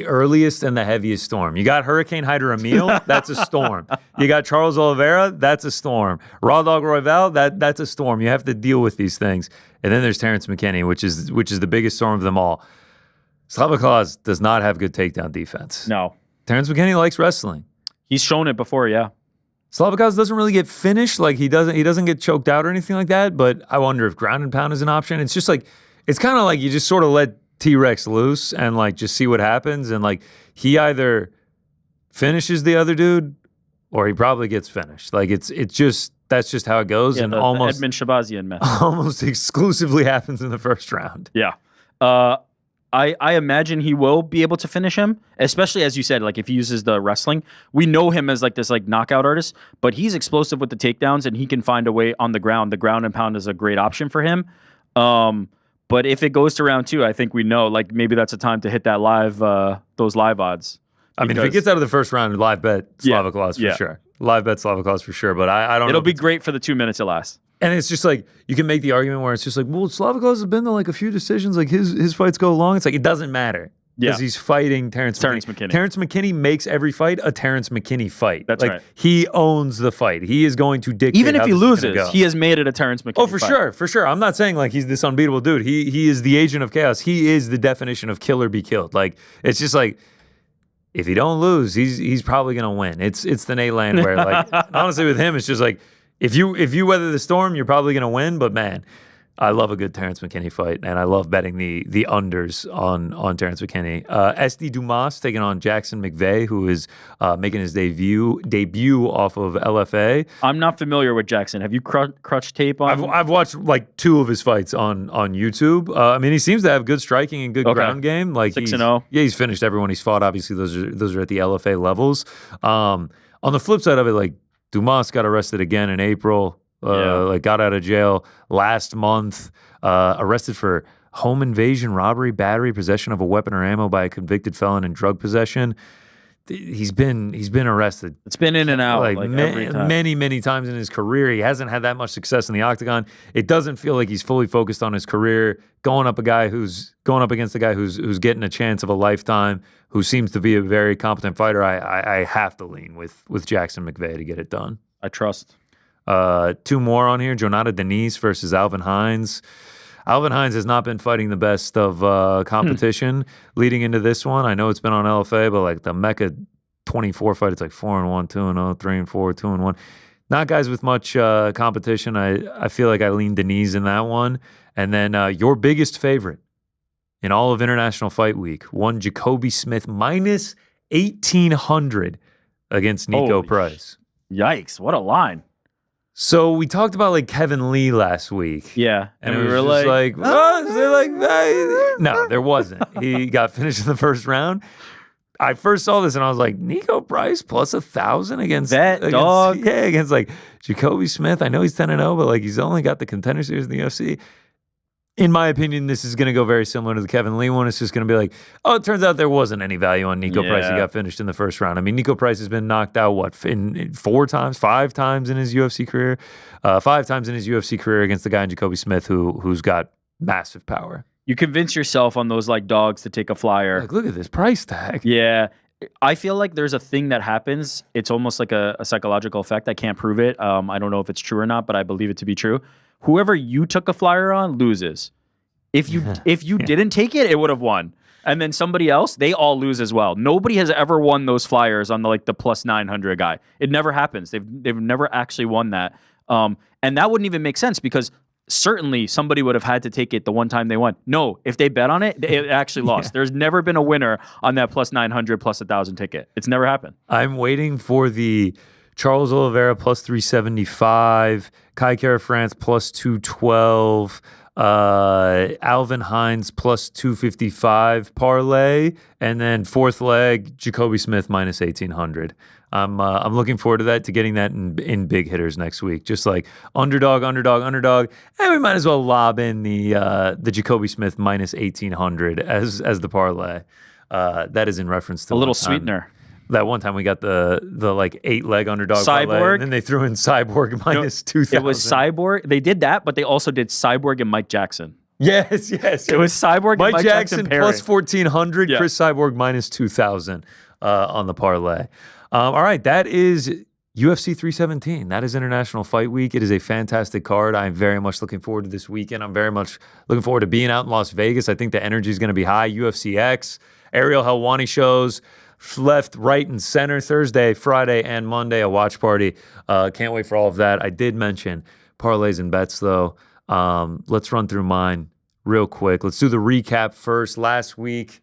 earliest and the heaviest storm. You got Hurricane Hyder Emil, that's a storm. You got Charles Oliveira, that's a storm. Raw Dog Royval, that's a storm. You have to deal with these things. And then there's Terrence McKinney, which is the biggest storm of them all. Slava Claus does not have good takedown defense. No. Terrence McKinney likes wrestling. He's shown it before, yeah. Slava Claus doesn't really get finished. He doesn't get choked out or anything like that. But I wonder if ground and pound is an option. It's just it's kind of like you just sort of let T-Rex loose and just see what happens. And he either finishes the other dude or he probably gets finished. That's just how it goes. Yeah, and the almost Edmund Shabazian method. Almost exclusively happens in the first round. Yeah. I imagine he will be able to finish him, especially as you said, if he uses the wrestling. We know him as this knockout artist, but he's explosive with the takedowns and he can find a way on the ground. The ground and pound is a great option for him. But if it goes to round 2, I think we know maybe that's a time to hit that those live odds. I mean, if it gets out of the first round, live bet Slava Claus for sure. Live bet Slava Claus for sure. But I don't know. It'll be great for the 2 minutes it lasts. And it's just you can make the argument where it's just well, Slava Claus has been to a few decisions. His fights go long. It's it doesn't matter. Because he's fighting Terrence McKinney. Terrence McKinney makes every fight a Terrence McKinney fight. That's right. He owns the fight. He is going to dictate. Even if he loses, go. he has made it a Terrence McKinney. Oh, for sure. I'm not saying he's this unbeatable dude. He is the agent of chaos. He is the definition of kill or be killed. It's just if he don't lose, he's probably gonna win. It's the Nate Land where honestly with him, it's just if you weather the storm, you're probably gonna win. But man, I love a good Terrence McKinney fight, and I love betting the unders on Terrence McKinney. SD Dumas taking on Jackson McVeigh, who is making his debut off of LFA. I'm not familiar with Jackson. Have you crutch tape on? I've watched like 2 of his fights on YouTube. I mean, he seems to have good striking and good ground game. Like 6-0. Yeah, he's finished everyone he's fought. Obviously, those are at the LFA levels. On the flip side of it, like Dumas got arrested again in April. Like got out of jail last month, arrested for home invasion, robbery, battery, possession of a weapon or ammo by a convicted felon, and drug possession. He's been arrested. It's been in and out like every time. Many times in his career. He hasn't had that much success in the octagon. It doesn't feel like he's fully focused on his career. Going up against a guy who's getting a chance of a lifetime, who seems to be a very competent fighter. I have to lean with Jackson McVeigh to get it done. I trust. 2 more on here. Jonata Denise versus Alvin Hines. Alvin Hines has not been fighting the best of competition leading into this one. I know it's been on LFA, but like the Mecca 24 fight, it's like 4-1, 2-0, 3-4, 2-1. Not guys with much competition. I feel like I lean Denise in that one. And then your biggest favorite in all of International Fight Week, one Jacoby Smith minus 1,800 against Nico Price. Yikes! What a line. So we talked about like Kevin Lee last week. Yeah. And we were like, no, there wasn't. He got finished in the first round. I first saw this and I was like, Nico Price plus 1,000 against dog. Yeah, against like Jacoby Smith. I know he's 10-0, but like he's only got the Contender Series in the UFC. In my opinion, this is going to go very similar to the Kevin Lee one. It's just going to be like, oh, it turns out there wasn't any value on Nico Price. He got finished in the first round. I mean, Nico Price has been knocked out, in 5 times in his UFC career? 5 times in his UFC career against the guy in Jacoby Smith who's got massive power. You convince yourself on those like dogs to take a flyer. Like, look at this price tag. Yeah. I feel like there's a thing that happens. It's almost like a psychological effect. I can't prove it. I don't know if it's true or not, but I believe it to be true. Whoever you took a flyer on loses. If you didn't take it, it would have won. And then somebody else, they all lose as well. Nobody has ever won those flyers on the plus 900 guy. It never happens. They've never actually won that. And that wouldn't even make sense because certainly somebody would have had to take it the one time they won. No, if they bet on it, it actually lost. There's never been a winner on that plus 900, plus 1,000 ticket. It's never happened. I'm waiting for the Charles Oliveira plus 375, Kai Kara France plus 212, Alvin Hines plus 255 parlay, and then 4th leg Jacoby Smith minus 1,800. I'm looking forward to that, to getting that in big hitters next week. Just like underdog, and we might as well lob in the Jacoby Smith minus 1,800 as the parlay. That is in reference to a little sweetener. That one time we got the like 8-leg underdog Cyborg, parlay, and then they threw in Cyborg minus 2,000. It was Cyborg. They did that, but they also did Cyborg and Mike Jackson. Yes. It was Cyborg and Mike Jackson plus 1,400, Chris Cyborg minus 2,000 on the parlay. All right, that is UFC 317. That is International Fight Week. It is a fantastic card. I'm very much looking forward to this weekend. I'm very much looking forward to being out in Las Vegas. I think the energy is going to be high. UFC X, Ariel Helwani shows, left, right, and center Thursday, Friday, and Monday, a watch party. Can't wait for all of that. I did mention parlays and bets, though. Let's run through mine real quick. Let's do the recap first. Last week,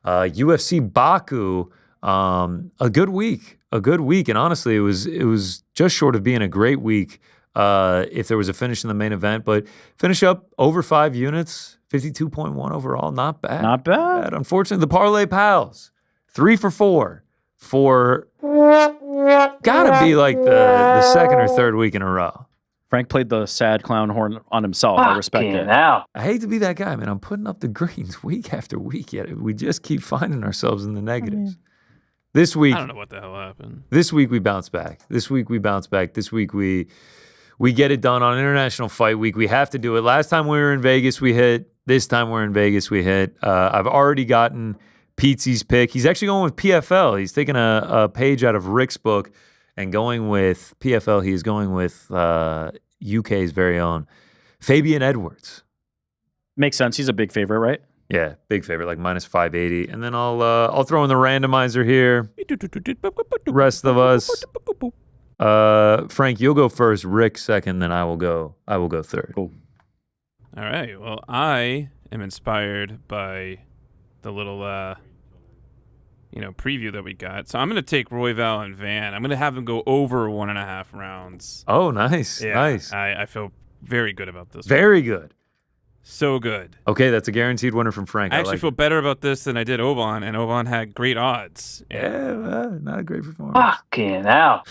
UFC Baku, a good week. And honestly, it was just short of being a great week if there was a finish in the main event. But finish up over 5 units, 52.1 overall. Not bad. Not bad. Unfortunately, the Parlay Pals, 3 for 4 gotta be like the second or third week in a row. Frank played the sad clown horn on himself. I respect it. I hate to be that guy, man. I'm putting up the greens week after week, yet we just keep finding ourselves in the negatives. This week, I don't know what the hell happened. This week we bounce back. This week we get it done on International Fight Week. We have to do it. Last time we were in Vegas, we hit. This time we're in Vegas, we hit. I've already gotten Petesy's pick. He's actually going with PFL. He's taking a page out of Rick's book and going with PFL. He's going with UK's very own Fabian Edwards. Makes sense. He's a big favorite, right? Yeah, big favorite, like minus 580. And then I'll throw in the randomizer here. Rest of us. Frank, you'll go first. Rick second. Then I will go third. Cool. All right. Well, I am inspired by the little, preview that we got. So I'm going to take Royval and Van. I'm going to have them go over 1.5 rounds. Oh, nice. Yeah, Nice. I feel very good about this. Very good. So good. Okay, that's a guaranteed winner from Frank. I actually like feel it. better about this than I did Oban, and Oban had great odds. Yeah, not a great performance. Fucking hell.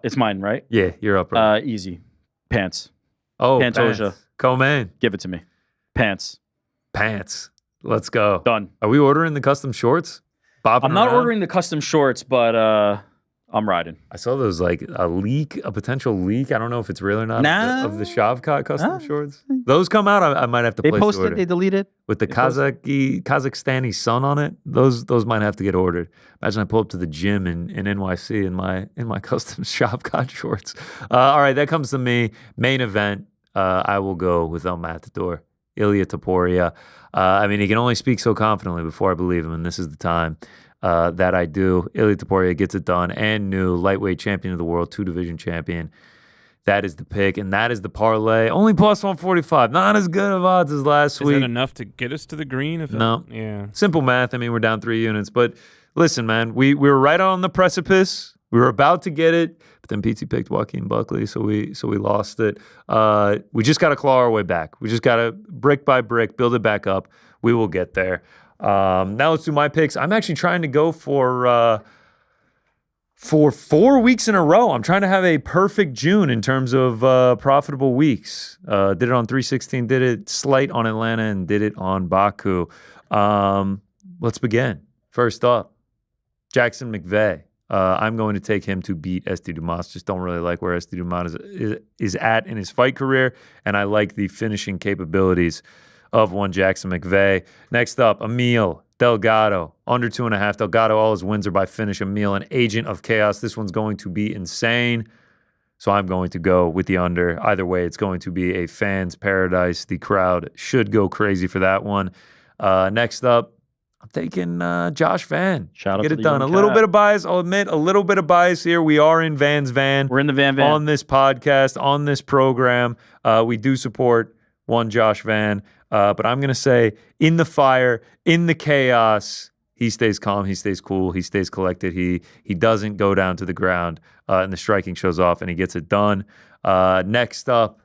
It's mine, right? Yeah, you're up, bro. Easy. Pants. Oh, Pantoja. pants. Co-main. Give it to me. Pants. Pants. Let's go. Done. Are we ordering the custom shorts? Bopping I'm not around? ordering the custom shorts, but I'm riding. I saw those like a potential leak. I don't know if it's real or not. Nah. Of the Shavkat custom Nah. shorts. Those come out. I might have to They place posted, order. they deleted. With the Kazakhstani sun on it, those might have to get ordered. Imagine I pull up to the gym in NYC in my custom Shavkat shorts. All right, that comes to me. Main event. I will go with El Matador, Ilia Topuria. I mean, he can only speak so confidently before I believe him, and this is the time that I do. Ilia Topuria gets it done, and new lightweight champion of the world, 2-division champion. That is the pick, and that is the parlay. Only plus 145. Not as good of odds as last Is week. that enough to get us to the green? No. Yeah. Simple math. I mean, we're down 3 units. But listen, man, we were right on the precipice. We were about to get it, but then PT picked Joaquin Buckley, so we lost it. We just got to claw our way back. We just got to brick by brick build it back up. We will get there. Now let's do my picks. I'm actually trying to go for 4 weeks in a row. I'm trying to have a perfect June in terms of profitable weeks. Did it on 316, did it slight on Atlanta, and did it on Baku. Let's begin. First up, Jackson McVeigh. I'm going to take him to beat Esti Dumas. Just don't really like where Esti Dumas is at in his fight career, and I like the finishing capabilities of one Jackson McVeigh. Next up, Emil Delgado, under 2.5. Delgado, all his wins are by finish. Emil, an agent of chaos. This one's going to be insane. So I'm going to go with the under. Either way, it's going to be a fan's paradise. The crowd should go crazy for that one. Next up, I'm taking Josh Van. Shout out Get to it the done. A young little cat. bit of bias. I'll admit, a little bit of bias here. We are in Van's van. We're in the van. On this podcast, on this program. We do support one Josh Van. But I'm going to say in the fire, in the chaos, he stays calm, he stays cool, he stays collected. He doesn't go down to the ground, and the striking shows off, and he gets it done. Next up,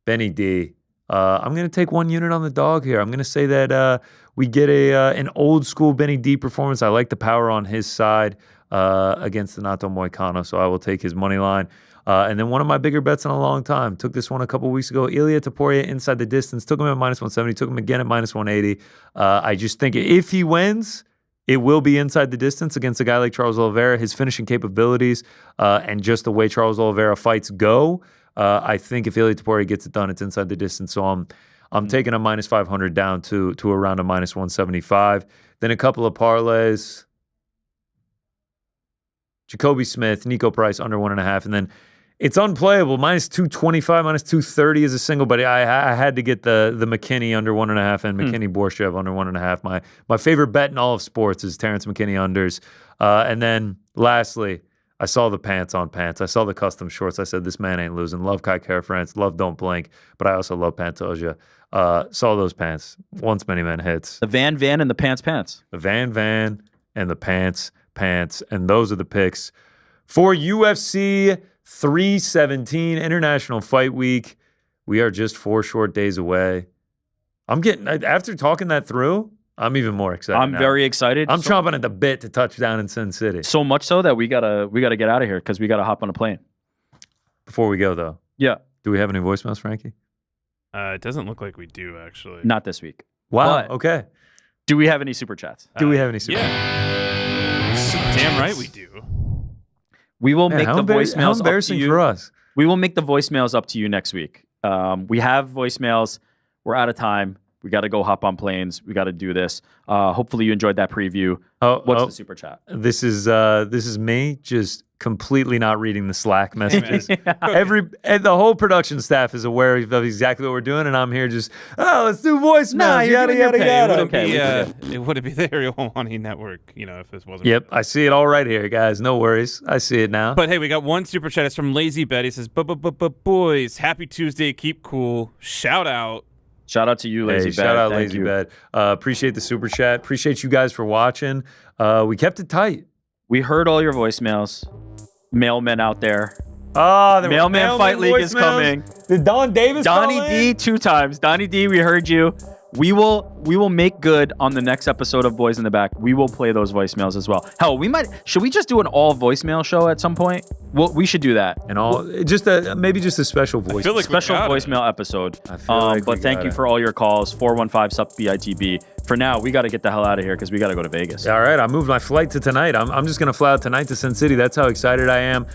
Benny D. I'm going to take 1 unit on the dog here. I'm going to say that we get an old school Benny D performance. I like the power on his side against the Nato Moicano, so I will take his money line. And then one of my bigger bets in a long time. Took this one a couple weeks ago. Ilia Topuria inside the distance. Took him at minus 170. Took him again at minus 180. I just think if he wins, it will be inside the distance against a guy like Charles Oliveira. His finishing capabilities and just the way Charles Oliveira fights go, I think if Ilia Topuria gets it done, it's inside the distance. So I'm taking a minus 500 down to around a minus 175. Then a couple of parlays. Jacoby Smith, Nico Price under 1.5, and then it's unplayable. Minus 225, minus 230 is a single, but I had to get the McKinney under 1.5 and McKinney Borshev under 1.5. My favorite bet in all of sports is Terrence McKinney unders. And then lastly, I saw the pants on pants. I saw the custom shorts. I said, this man ain't losing. Love Kai Kara France. Love Don't Blink. But I also love Pantoja. Saw those pants. Once many men hits. The van and the pants. The van and the pants. And those are the picks for UFC 317 International Fight Week. We are just 4 short days away. After talking that through, I'm even more excited. I'm very excited. I'm chomping at the bit to touch down in Sin City. So much so that we gotta get out of here because we gotta hop on a plane. Before we go, though, Yeah, do we have any voicemails, Frankie? It doesn't look like we do, actually. not this week. Wow. But Okay. do we have any super chats? Do we have any? Yeah. Damn right we do. We will Man, make the voicemails how up to embarrassing you. for us. We will make the voicemails up to you next week. We have voicemails. We're out of time. We got to go hop on planes. We got to do this. Hopefully you enjoyed that preview. What's the super chat? This is me just completely not reading the Slack messages. And the whole production staff is aware of exactly what we're doing, and I'm here just, let's do voicemails, yada, yada, yada. It would be the Ariel Helwani network, if this wasn't. Yep, I see it all right here, guys. No worries. I see it now. But hey, we got one super chat. It's from Lazy Betty. He says, boys, happy Tuesday. Keep cool. Shout out. Shout out to you, Lazy Bet. Shout out, Thank Lazy you. Bet. Appreciate the super chat. Appreciate you guys for watching. We kept it tight. We heard all your voicemails. Mailmen out there. Oh, the Mailman Fight League is coming. Did Don Davis Donnie call in? D 2 times. Donnie D, we heard you. We will make good on the next episode of Boys in the Back. We will play those voicemails as well. Hell, should we just do an all voicemail show at some point? Well, we should do that. And maybe just a special voice. Special voicemail episode. I feel like but thank you for all your calls. 415-SUP-BITB. For now, we got to get the hell out of here because we got to go to Vegas. All right, I moved my flight to tonight. I'm just gonna fly out tonight to Sin City. That's how excited I am.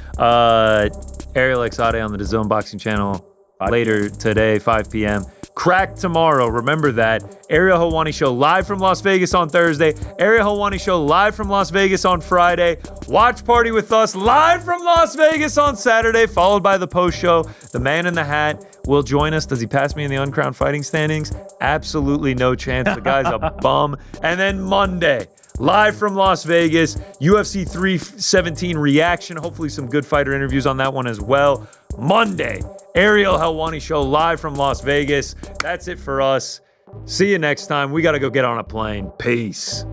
Ariel Exade on the DAZN Boxing Channel later today, 5 p.m. Crack tomorrow. Remember that. Ariel Helwani Show live from Las Vegas on Thursday. Ariel Helwani Show live from Las Vegas on Friday. Watch Party with Us live from Las Vegas on Saturday, followed by the post show. The man in the hat will join us. Does he pass me in the uncrowned fighting standings? Absolutely no chance. The guy's a bum. And then Monday, live from Las Vegas, UFC 317 reaction. Hopefully some good fighter interviews on that one as well. Monday, Ariel Helwani Show live from Las Vegas. That's it for us. See you next time. We got to go get on a plane. Peace.